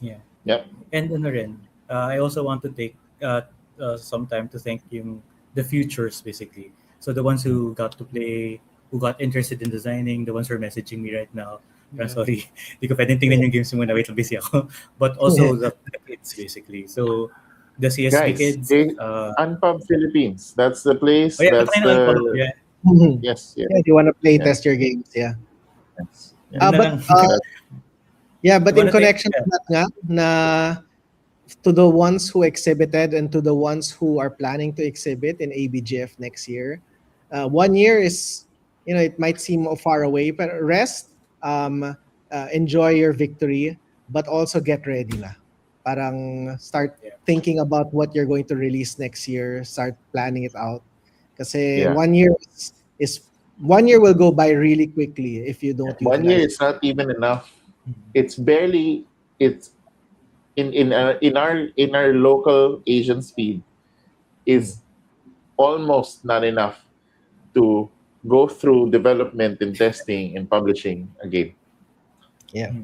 Yeah. Yep. And ano rin, I also want to take some time to thank the futures basically. So the ones who got to play, who got interested in designing, the ones who are messaging me right now. I'm sorry, di ko pwedeng tingnan yung games mo muna, wait lang, busy ako. But also the kids basically. So the CSB Guys, kids. Unpub Philippines. That's the place. Oh yeah, That's patay na the. Unpub, yeah. Yes. Yes. Yeah, you want to play Yeah. test your games, yeah. Yes. Yun na But lang. yeah, but You in wanna take- connection to that nga, na to the ones who exhibited and to the ones who are planning to exhibit in ABGF next year, 1 year is, it might seem far away, but rest, enjoy your victory, but also get ready na. Parang start Yeah. thinking about what you're going to release next year, start planning it out. Kasi Yeah. 1 year is 1 year will go by really quickly if you don't 1 year utilize is not even enough. It's barely. It's in our local Asian speed is almost not enough to go through development and testing and publishing a game. Yeah.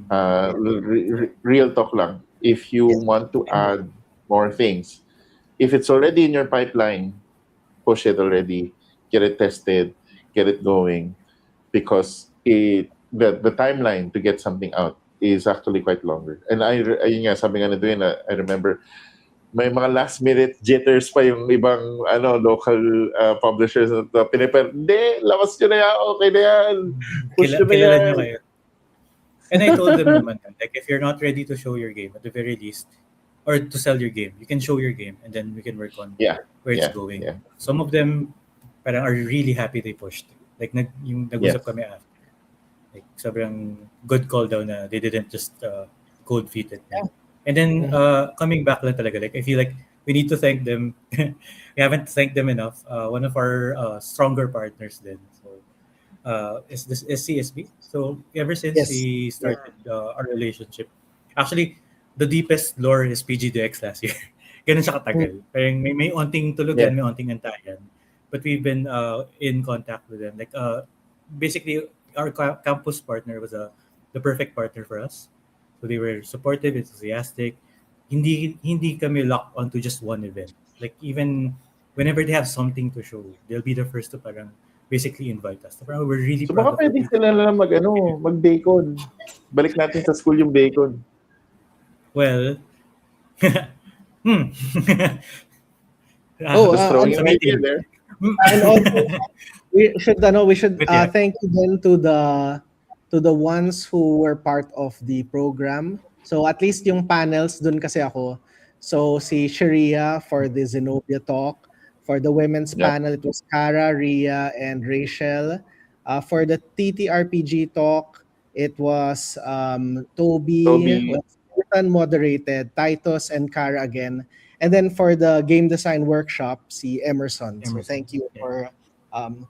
Real talk lang. If you want to add more things, if it's already in your pipeline, push it already, get it tested, get it going, because the timeline to get something out is actually quite longer. And ayun nga, sabi nga nito yun, I remember may mga last minute jitters pa yung ibang local publishers na hindi, labas nyo na yan, okay na yan, push nyo na Kilala yan. nyo kayo. And I told them naman, like, if you're not ready to show your game, at the very least, or to sell your game, you can show your game and then we can work on where it's going. Yeah. Some of them parang are really happy they pushed. Like, nag-usap kami after. Like, sobrang good call daw na they didn't just cold feet it. Yeah. And then, coming back lang talaga, like, I feel like we need to thank them. We haven't thanked them enough. One of our stronger partners then. So, is CSB. So ever since Yes. we started our relationship, actually, the deepest lore is PGDX last year. Ganun siya katagal. Parang may onting tulugan, may onting antayan. But we've been in contact with them. Like, basically, our campus partner was the perfect partner for us. So they were supportive, enthusiastic. Hindi kami locked onto just one event. Like, even whenever they have something to show, they'll be the first to parang basically invite us. Parang we're really So proud baka of pwede it. sila na mag-bacon. Balik natin sa school yung bacon. Well, Just throwing sa an idea meeting. there. And also, we should But yeah. thank you then to the ones who were part of the program. So at least yung panels dun kasi ako. So si Sharia for the Zenobia talk. For the women's panel, it was Cara, Ria, and Rachel. For the TTRPG talk, it was Toby. Ethan moderated, Titus and Cara again. And then for the game design workshop, si Emerson. So thank you for um,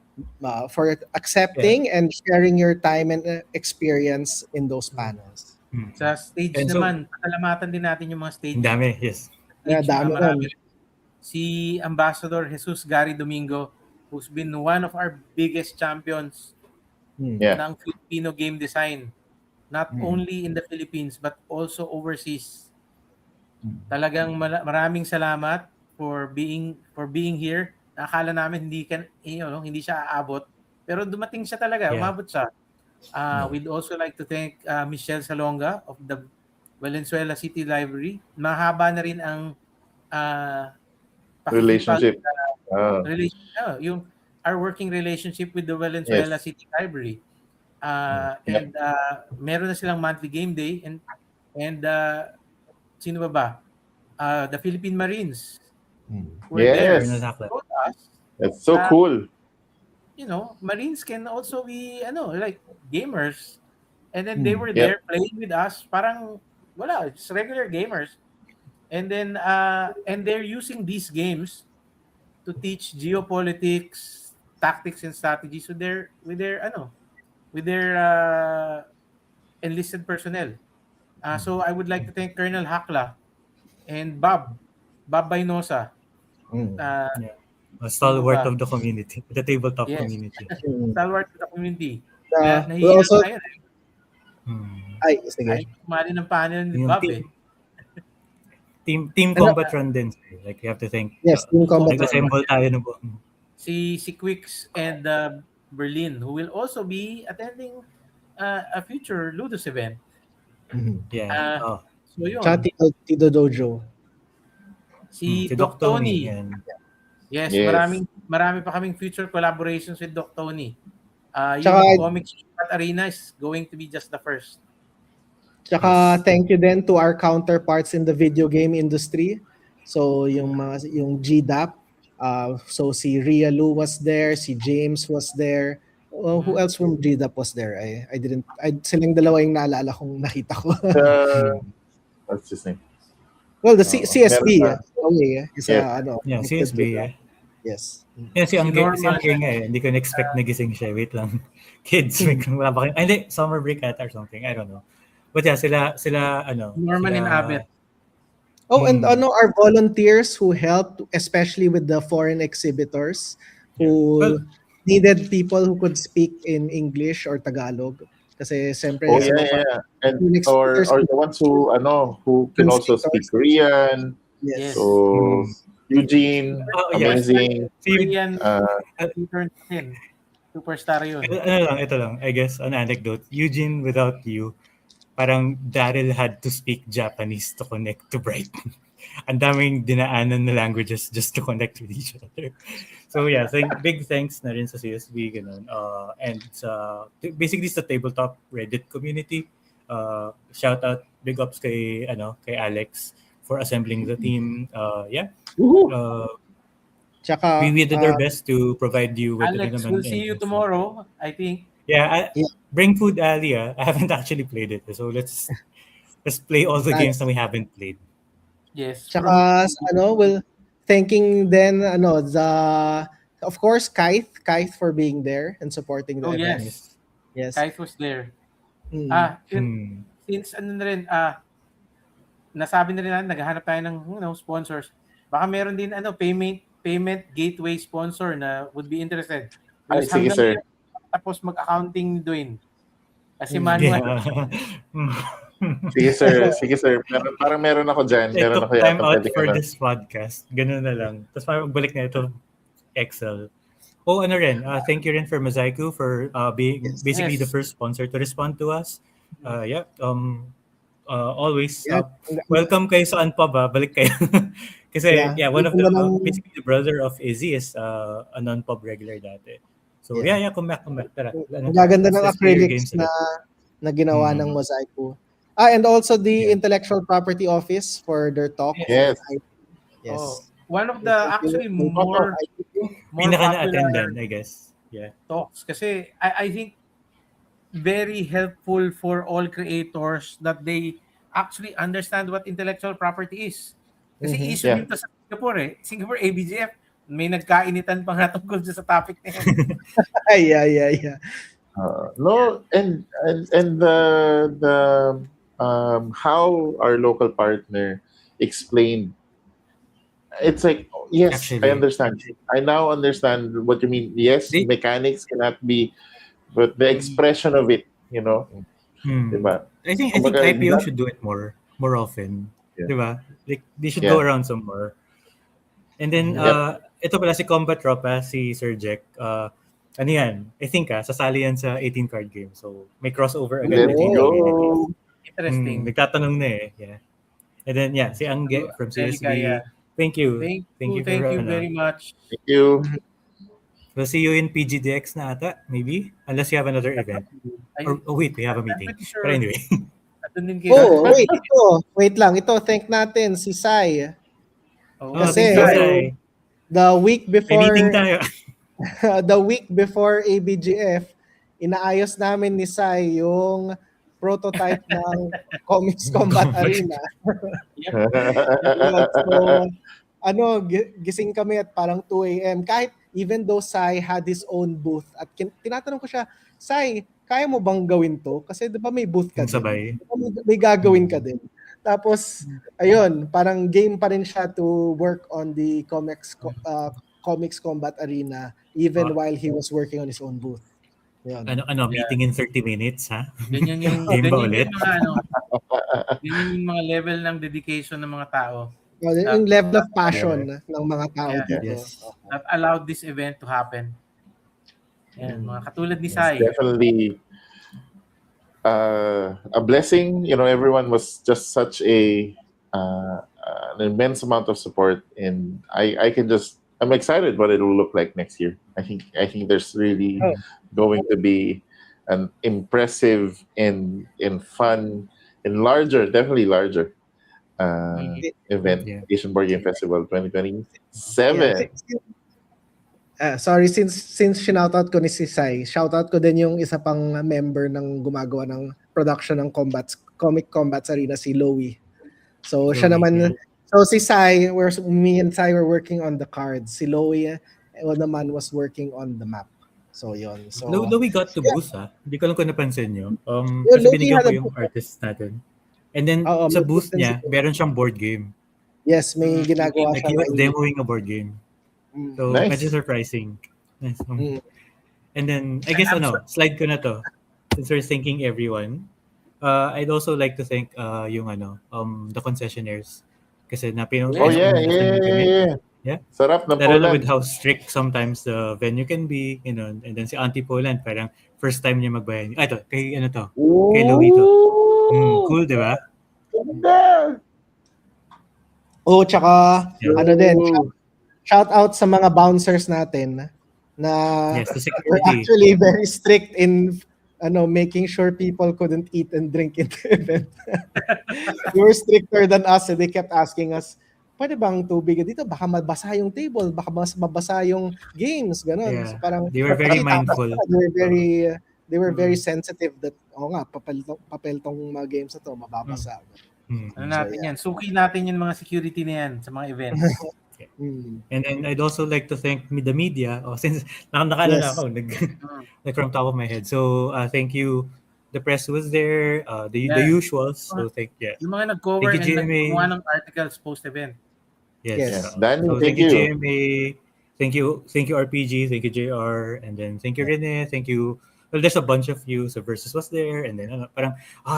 for Yeah. accepting and sharing your time and experience in those panels. Sa stage And so, naman, pasalamatan din natin yung mga ang stage. dami, yes. Yeah, Stage dami nun. marami. Si Ambassador Jesus Gary Domingo, who's been one of our biggest champions Yeah. ng Filipino game design, not only in the Philippines but also overseas. Talagang maraming salamat for being here. Akala namin hindi siya aabot, pero dumating siya talaga, Yeah. umabot siya. We'd also like to thank Michelle Salonga of the Valenzuela City Library. Mahaba na rin ang pakikipag Relationship. yung our working relationship with the Valenzuela Yes. City Library. Yep. And meron na silang monthly game day and sino ba? The Philippine Marines were there. Yes. Told us That's so na, cool. Marines can also be like gamers. And then they were Yep. there playing with us. Parang wala, just regular gamers. And then and they're using these games to teach geopolitics, tactics and strategies with their enlisted personnel. So I would like to thank Colonel Hakla and Bob Bainosa. Yeah. A Sino stalwart ba? of the community, the tabletop Yes. community. Stalwart of the community. We Nahihirap also, na yun. ay, sige. Ayaw kumali ng panel ni Yung Bob team Ano? combat run din. Like, you have to think. Yes, team combat. Nag-assemble tayo ng buong. Si Quicks and Berlin, who will also be attending a future Ludus event. Yeah. So yun. Tsaka Tito Dojo. Si Si Doc Doc Tony. Tony. And, Yes, Yes. marami pa kaming future collaborations with Doc Tony. Tsaka- Yung Comics at Arena is going to be just the first. Tsaka thank you then to our counterparts in the video game industry. So yung GDAP, so si Ria Lu was there, si James was there. Who else from GDAP was there? Silang dalawa yung naalala kong nakita ko. What's his name? Well, the CSB. meron Isa, yeah, connected CSB. to Yeah. that. Yes. Yeah, si Angge Norman. nga eh. Hindi ko na-expect na gising siya. Wait lang. Kids, wala pa kayo. Hindi, summer break ata or something. I don't know. But yeah, sila Norman sila, and Abet. Oh, and our volunteers who helped, especially with the foreign exhibitors who Well, needed people who could speak in English or Tagalog. Kasi siyempre, Oh some yeah, of our yeah. And Phoenix or speakers- the ones who can also speak Korean. yes. So Eugene, Oh, yeah. amazing. Korean Uh, intern din. Superstar yun. ito lang, I guess, an anecdote. Eugene, without you, parang Daryl had to speak Japanese to connect to Brighton. Ang daming dinaanan na languages just to connect with each other. So yeah, big thanks na rin sa CSB, ganun. And basically sa tabletop Reddit community. Shout out, big ups kay Alex for assembling the team. Yeah. Tsaka, We did our best to provide you with Alex, we'll see you tomorrow, I think. Yeah, bring food, Ali. I haven't actually played it, so let's play all the games that we haven't played. Yes. tsaka thanking then, of course, Kaith for being there and supporting the Oh, event. yes. Yes. Kaith was there. Mm. Since nasabi na rin natin, naghahanap tayo ng sponsors. Baka meron din payment gateway sponsor na would be interested. Ay, Because sige, sir. tapos mag-accounting doon. Kasi manual. Sige sir. Parang meron ako dyan. I Meron took ako time yata out pwede for ka na. this podcast. Ganun na lang. Tapos parang magbalik na ito Excel. Oh, ano rin, thank you rin for Mosaiku for being basically the first sponsor to respond to us. Always welcome kayo sa Unpub, balik kayo. Kasi one of the basically the brother of Izzy is a non-pub regular dati. So come back. Tara. Ang gaganda ng acrylics na ginawa ng Mosaiku. And also the Intellectual Property Office for their talk. Yes. Yes. Oh, one of the actually more pinaka na-attend popular din, I guess. Yeah. talks. Kasi I think very helpful for all creators that they actually understand what intellectual property is. Kasi issue dito sa Singapore Singapore ABGF, May nagkainitan pa nga tungkol sa topic na yan. Yeah. No, and how our local partner explained, it's like, yes, I Actually, understand. I now understand what you mean. Yes, they, mechanics cannot be, but the expression of it, diba? I think Kumbaga, IPO should do it more often. yeah, 'Di ba? Like they should go yeah, around some more. And then yep. ito pala si Combat Tropa, si Sir Jack. Ano yan? I think sasali yan sa 18 card game. So may crossover agad with Let's the Oh, go. Interesting. nagtatanong na eh. Yeah. And then si Angge from Angelica, yeah. CSB. Thank you. Thank you Thank for you very much. Thank you. We'll see you in PGDX na ata, maybe. Unless you have another event. Or wait, we have a I'm meeting. pretty But sure. anyway. Andun din kayo. oh, wait, wait lang. Ito, thank natin si Sai. Oh, Kasi, thank you, Sai. Sai. The week May meeting before tayo. the week before ABGF, inaayos namin ni Sai yung prototype ng Comics Combat Arena. Yun. So, gising kami at parang 2 a.m. Kahit even though Sai had his own booth at tinatanong ko siya, Sai, kaya mo bang gawin to? Kasi di ba may booth ka Yung sabay. din? Di ba may gagawin ka din. Tapos, ayun, parang game pa rin siya to work on the Comics Combat Arena even while he was working on his own booth. Yun. Meeting in 30 minutes, ha? Ganyan yung Game ba ganyan ulit? yung mga ganyan yung mga level ng dedication ng mga tao Yung level of passion ng mga tao dito. Yes. that allowed this event to happen. Yan, mga katulad ni It's Sai. definitely a blessing. Everyone was just such an immense amount of support, and I'm excited what it will look like next year. I think there's really going to be an impressive and fun and definitely larger event, Yeah. Asian Board Game Festival 2027. Sorry, since sinoutout ko ni si Sai, shoutout ko din yung isa pang member ng gumagawa ng production ng Comic Combats Arena, si Lowy. So siya naman, so si Sai, me and Sai were working on the cards. Si Lowy naman was working on the map. So yun. So Louie got to booth, ha? Hindi ko lang kung napansin nyo. Yeah, Kasi Louie binigyan had ko a yung booth. artist natin. And then, Oo, sa may booth booth din niya, siya. meron siyang board game. Yes, may ginagawa Like, siya. he was demoing a board game. So, Nice. medyo surprising. Nice. And then, I guess, slide ko na to. Since we're thanking everyone, I'd also like to thank the concessionaires. Kasi Oh yeah. Yeah. Sarap ng Lalo na Poland. with how strict sometimes the venue can be, and then si Auntie Poland, parang first time niya magbayan. Ito, kay Louie to. Cool, di ba? Ganda. Oh, tsaka din, Ooh. shout out sa mga bouncers natin na Yes, the were security. actually very strict in making sure people couldn't eat and drink in the event. They were stricter than us and they kept asking us, pwede bang tubig dito? Baka mabasa yung table, baka mabasa yung games, ganun. Yeah. So parang They were very mindful. They were very sensitive that papel tong mga games na to, mababasa. Ano natin yan? Suki natin yung mga security na yan sa mga events. And then I'd also like to thank the media. Since nakaalala ako, like from top of my head. So thank you. The press was there. The usuals. So Yung mga nag-cover thank you, and GMA. nagkuha ng articles post-event. Yes. Danny, So thank you, you. GMA. Thank you, RPG. Thank you, JR. And then thank you, Rene. Thank you. Well, there's a bunch of you. So Versus was there. And then parang,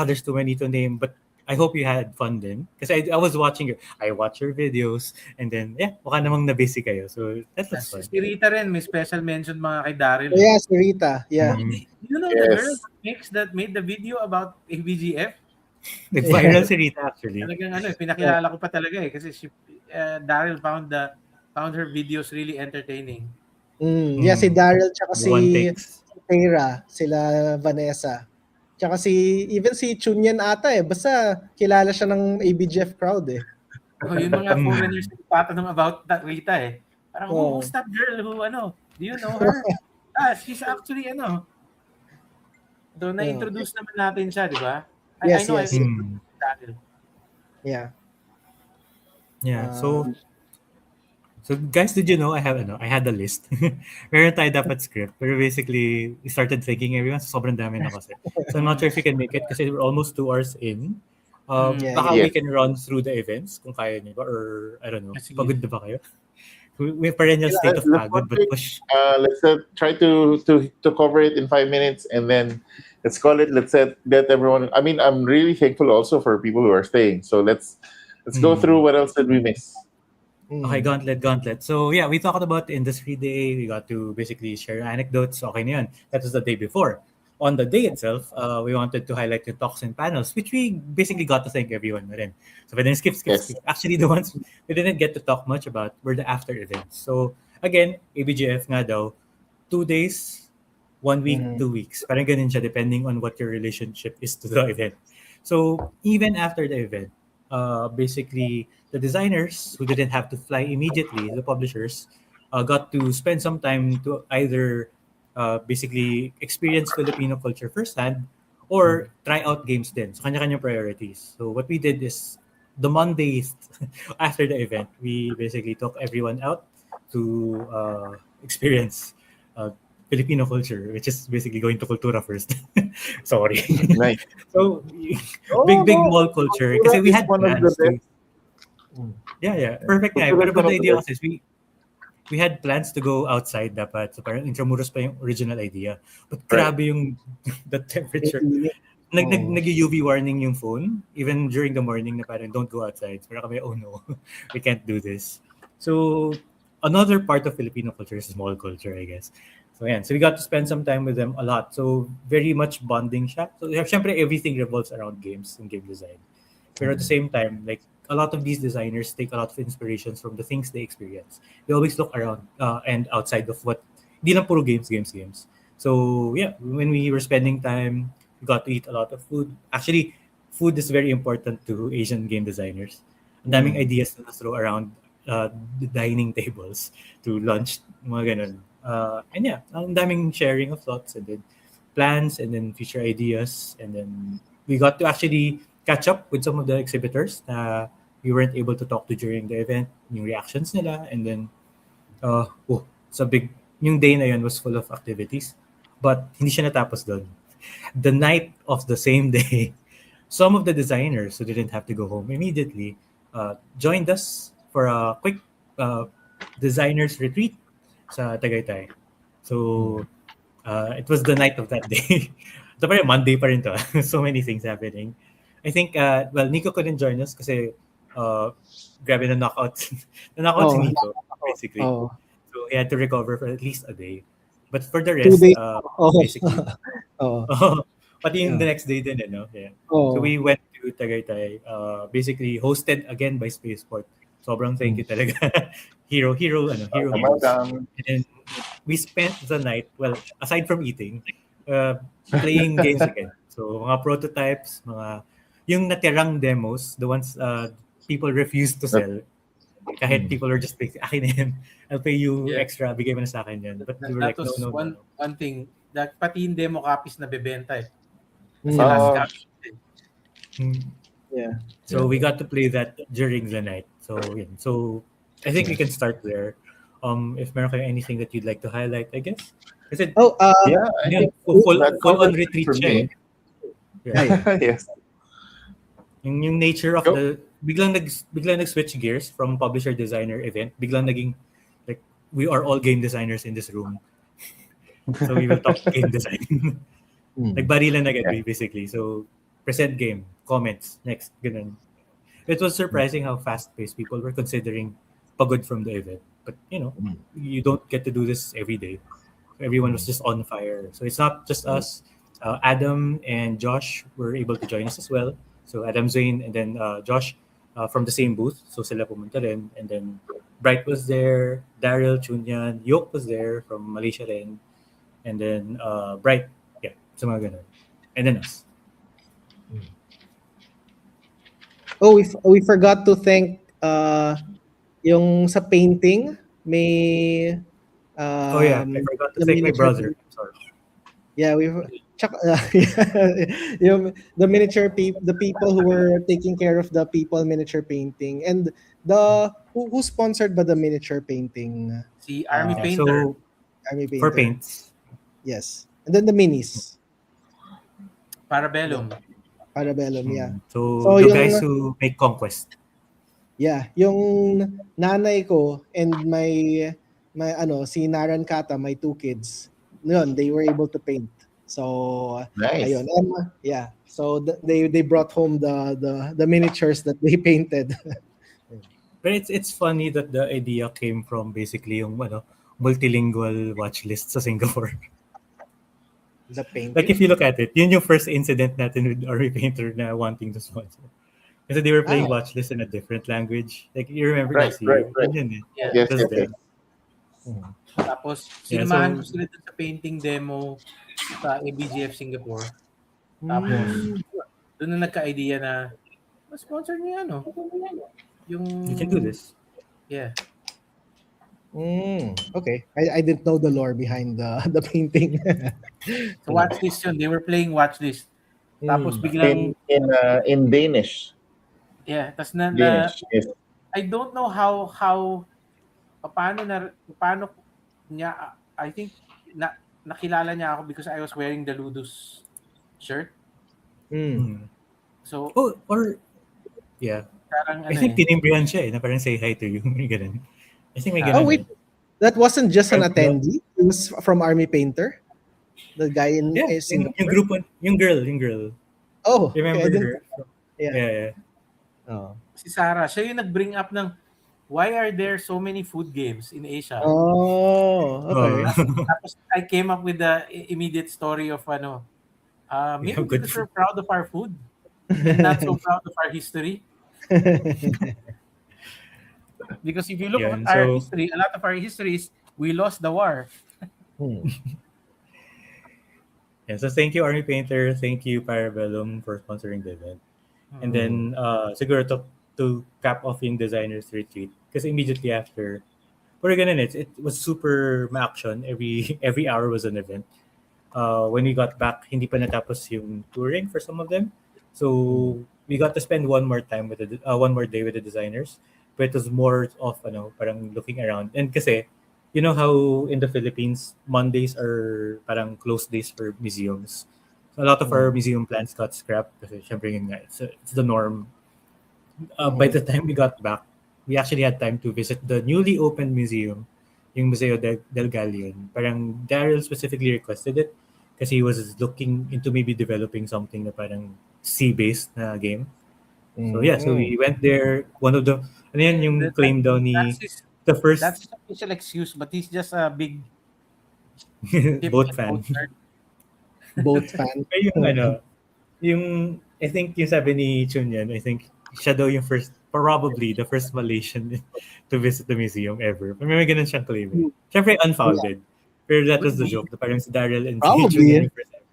there's too many to name. But I hope you had fun then. Because I was watching I watch your videos. And then, mukha namang na-busy kayo. So that was fun. Si Rita rin, may special mention mga kay Daryl. Oh, yeah, si Rita. Yeah. You know the girl that made the video about ABGF? Nag-viral si Rita actually. Talagang pinakilala ko pa talaga kasi Daryl found her videos really entertaining. Yeah, si Daryl tsaka si Tara, sila Vanessa. Tsaka even si Chunyan ata basta kilala siya ng ABGF crowd Yung mga foreigners nagtatanong about that Rita Parang, who's that girl who do you know her? She's actually So na-introduce naman natin siya, di ba? Yes, I know yes. Daryl. Yeah. Yeah. So guys, did you know I had a list. Meron tayo dapat script. Pero basically, we started thinking everyone, so sobrang dami na kasi. So I'm not sure if we can make it kasi we're almost 2 hours in. Yeah, Baka yeah. we Yes. can run through the events kung kaya niyo ba or I don't know. Sige. Pagod na ba kayo? We perennial state of Let's pagod but take, push. let's try to cover it in 5 minutes, and then let's call it. Let's let everyone. I mean, I'm really thankful also for people who are staying. So let's go through Hmm. what else did we miss. Okay, Mm. gauntlet. So yeah, we talked about industry day. We got to basically share anecdotes. Okay na yun. That was the day before. On the day itself, we wanted to highlight the talks and panels, which we basically got to thank everyone na rin. So we didn't Yes. skip. Actually, the ones we didn't get to talk much about were the after events. So again, ABGF nga daw, 2 days, 1 week, Mhm. 2 weeks. Parang ganun siya depending on what your relationship is to the event. So even after the event, basically the designers who didn't have to fly immediately, the publishers, got to spend some time to either basically experience Filipino culture firsthand or try out games din. So kanya-kanya priorities. So what we did is the Mondays after the event, we basically took everyone out to experience uh, Filipino culture, which is basically going to Kultura first. Sorry. Nice. So Oh big no, mall culture Kultura kasi we is had one of the plans to. best. Yeah, perfect nga. Kultura Pero is one but of the the idea best. kasi is we had plans to go outside dapat. So parang Intramuros pa yung original idea. But Right. grabe yung the temperature. Init. Oo. Nag-UV warning yung phone even during the morning na parang don't go outside. So parang kami, oh no, we can't do this. So another part of Filipino culture is small culture, I guess. So yeah, so we got to spend some time with them a lot. So very much bonding siya. So syempre everything revolves around games and game design. But at the same time, like a lot of these designers take a lot of inspirations from the things they experience. They always look around and outside of what, di lang puro games. So yeah, when we were spending time, we got to eat a lot of food. Actually, food is very important to Asian game designers. Ang daming ideas na throw around the dining tables to lunch, mga ganun. And yeah, ang daming sharing of thoughts and then plans and then future ideas. And then we got to actually catch up with some of the exhibitors na we weren't able to talk to during the event, yung reactions nila. And then, it's a big, yung day na yun was full of activities. But hindi siya natapos doon. The night of the same day, some of the designers who didn't have to go home immediately joined us for a quick uh, designers retreat sa Tagaytay. So it was the night of that day. Ito pa rin, Monday pa rin to. So many things happening. I think, well, Nico couldn't join us kasi grabe na knockout. na knockout si Oh, Nico, basically. oh. So he had to recover for at least a day. But for the 2 rest, days. Oh. basically, Oo. pati yung Yeah. the next day din, no? Yeah. So Oo. we went to Tagaytay, basically hosted again by Spaceport. Sobrang thank you talaga. hero heroes. Welcome. And then we spent the night, well, aside from eating, playing games again. So mga prototypes, yung natirang demos, the ones people refused to sell. Kahit people are just like, akin na yan. I'll pay you Yeah. extra, bigay mo na sa akin yan. But we were That like, no, was no, no. one thing. That pati yung demo copies na bebenta eh. Kasi Mm. last Oh, copy. Hmm. Yeah. So we got to play that during the night. So yeah. So I think we can start there. If meron kayo anything that you'd like to highlight, I guess. Kasi Oh, yeah, I yun, think full that on covers it retreat for siya eh. me. Yeah. yeah. Yes. Yung nature of Go. the biglang nag-switch gears from publisher designer event. Biglang naging like we are all game designers in this room. So we will talk game design. Nagbarilan agad Yeah. basically. So present game, comments, next, ganun. It was surprising how fast-paced people were considering pagod from the event. But you don't get to do this every day. Everyone was just on fire. So it's not just us. Adam and Josh were able to join us as well. So Adam Zane and then Josh from the same booth. So sila pumunta rin. And then Bright was there. Daryl, Chunyan, Yoke was there from Malaysia rin. And then Bright, yeah, sa mga ganun. And then us. Oh, we forgot to thank yung sa painting may Oh yeah, I forgot to thank my miniature brother. paint- Sorry. Yeah, Tsaka, the the people who were taking care of the people miniature painting, and the who sponsored by the miniature painting, Si Army Yeah, Painter. so Army for Painter. paints, Yes, and then the minis, the Parabellum. Parabellum, yeah. so So the guys yung who make Conquest. yung nanay ko and my ano si Naran Kata, my two kids, yun, they were able to paint. So ayun, Nice. yeah. So they brought home the miniatures that they painted. But it's funny that the idea came from basically yung multilingual watch list sa Singapore. The Like if painting. you look at it, yun yung first incident natin with RV Painter na wanting to sponsor. Kasi they were Ah, playing watch list in a different language. Like you remember Right, last right, year, right. yun eh. Yeah. It Yes, was yes, yes. them. mhm. Tapos, Yeah, sinamahan so ko sila dun sa painting demo sa ABGF Singapore. Tapos, Mm, doon na nagka-idea na, sponsor niyo ano? Yung, you can do this. yeah. okay. I didn't know the lore behind the painting. So, watchlist yun. They were playing watchlist. Tapos, Mm. biglang, In Danish. yeah. Tapos Danish. Yes. I don't know paano niya, I think, nakilala niya ako because I was wearing the Ludus shirt. Mm. Hmm. So, Oh, or yeah. parang I think tinimbrihan siya eh, na parang say hi to you. May ganun. I think may Ah. Oh ganun wait, eh. that wasn't just an Parang, attendee. It was from Army Painter, the guy in yeah, yung Singapore. group, yung girl. Oh, okay. Remember I didn't. her? Yeah. Yeah. Oh. si Sarah, siya yung nag-bring up ng why are there so many food games in Asia? Oh, okay. Tapos I came up with the immediate story of We maybe have good because food. we're proud of our food and not so proud of our history. Because if you look at Yun, our so history, a lot of our history is we lost the war. Hmm. yeah, so thank you Army Painter, thank you Parabellum for sponsoring the event. And then siguro to cap off yung designers retreat kasi immediately after pero ganun it was super ma-action. Every hour was an event. When we got back, hindi pa natapos yung touring for some of them. So we got to spend one more one more day with the designers. But it was more of parang looking around. And kasi you know how in the Philippines Mondays are parang closed days for museums. So a lot of our museum plans got scrapped kasi syempre yun nga, it's the norm. By the time we got back, we actually had time to visit the newly opened museum, yung Museo del Galleon. Parang Daryl specifically requested it kasi he was looking into maybe developing something na parang sea-based na game. So yeah, so we went there. One of the, ano yan yung claim daw ni the first That's his official excuse, but he's just a big boat fan. Boat fan. Pero yung I think yung sabi ni Chun yan, I think siya daw yung probably the first Malaysian to visit the museum ever. May ganun siyang claim. Siyempre unfounded. Pero that was the joke. Parang si Daryl and si Chun yan yung first ever.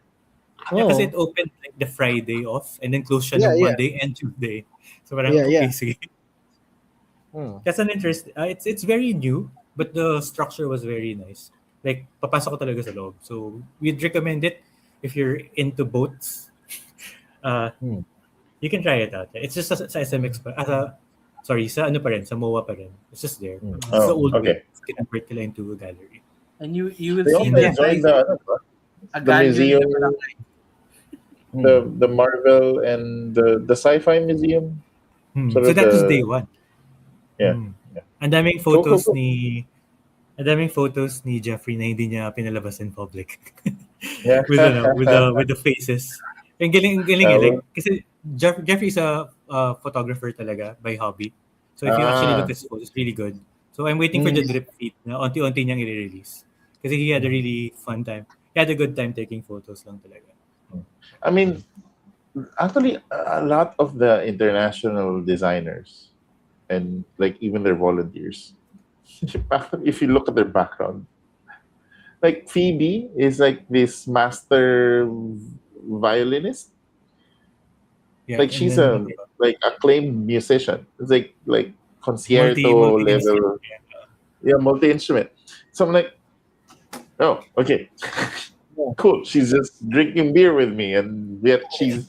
Yeah, kasi it opened like the Friday off and then closed siya ng Monday and Tuesday. So parang okay, sige. That's an interest. It's very new, but the structure was very nice. Like papasok ko talaga sa loob. So we'd recommend it if you're into boats. You can try it out. It's just sa SMX pa. Sa ano pa rin, sa MOA pa rin. It's just there. It's the old way. It's convert nila into a gallery. And you will They see also enjoyed the museum, the Marvel and the Sci-Fi Museum. So that was day one. Yeah. Ang daming photos ni Jeffrey na hindi niya pinalabas in public. Yeah. with the faces. Ang galing. Kasi Jeffrey's a photographer talaga by hobby. So if you actually look at his photos, it's really good. So I'm waiting for the drip feed na unti-unti niyang i-release. Kasi he had a really fun time. He had a good time taking photos lang talaga. I mean, actually, a lot of the international designers and like even their volunteers, if you look at their background, like Phoebe is like this master violinist. Yeah, Like she's a like acclaimed musician. It's like concerto level. Yeah, multi-instrument. So I'm like, oh, okay. cool. She's just drinking beer with me, and yet she's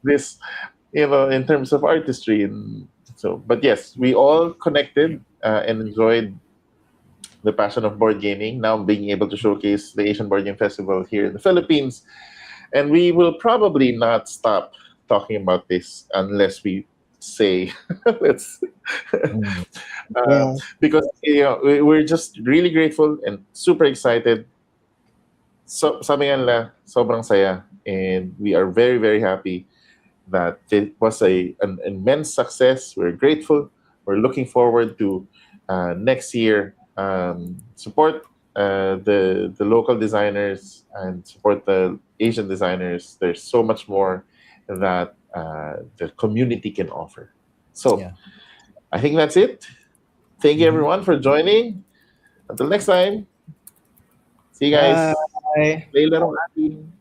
this, in terms of artistry. And so, but yes, we all connected and enjoyed the passion of board gaming. Now being able to showcase the Asian Board Game Festival here in the Philippines, and we will probably not stop talking about this unless we say let's Mm. uh, Yeah. because we're just really grateful and super excited. So sabi nga nila, sobrang saya, and we are very very happy that it was an immense success. We're grateful. We're looking forward to next year. Support the local designers and support the Asian designers. There's so much more that the community can offer. So Yeah. I think that's it. Thank you Mhm. everyone for joining. Until next time, see you guys. Bye. Play Larong Atin.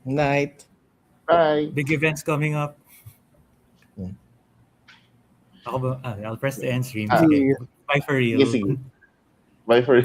Night. Bye. Big events coming up. Mm. Ako ba? I'll press the end stream. Ah, Sige. See Bye for sige, real. sige. Bye for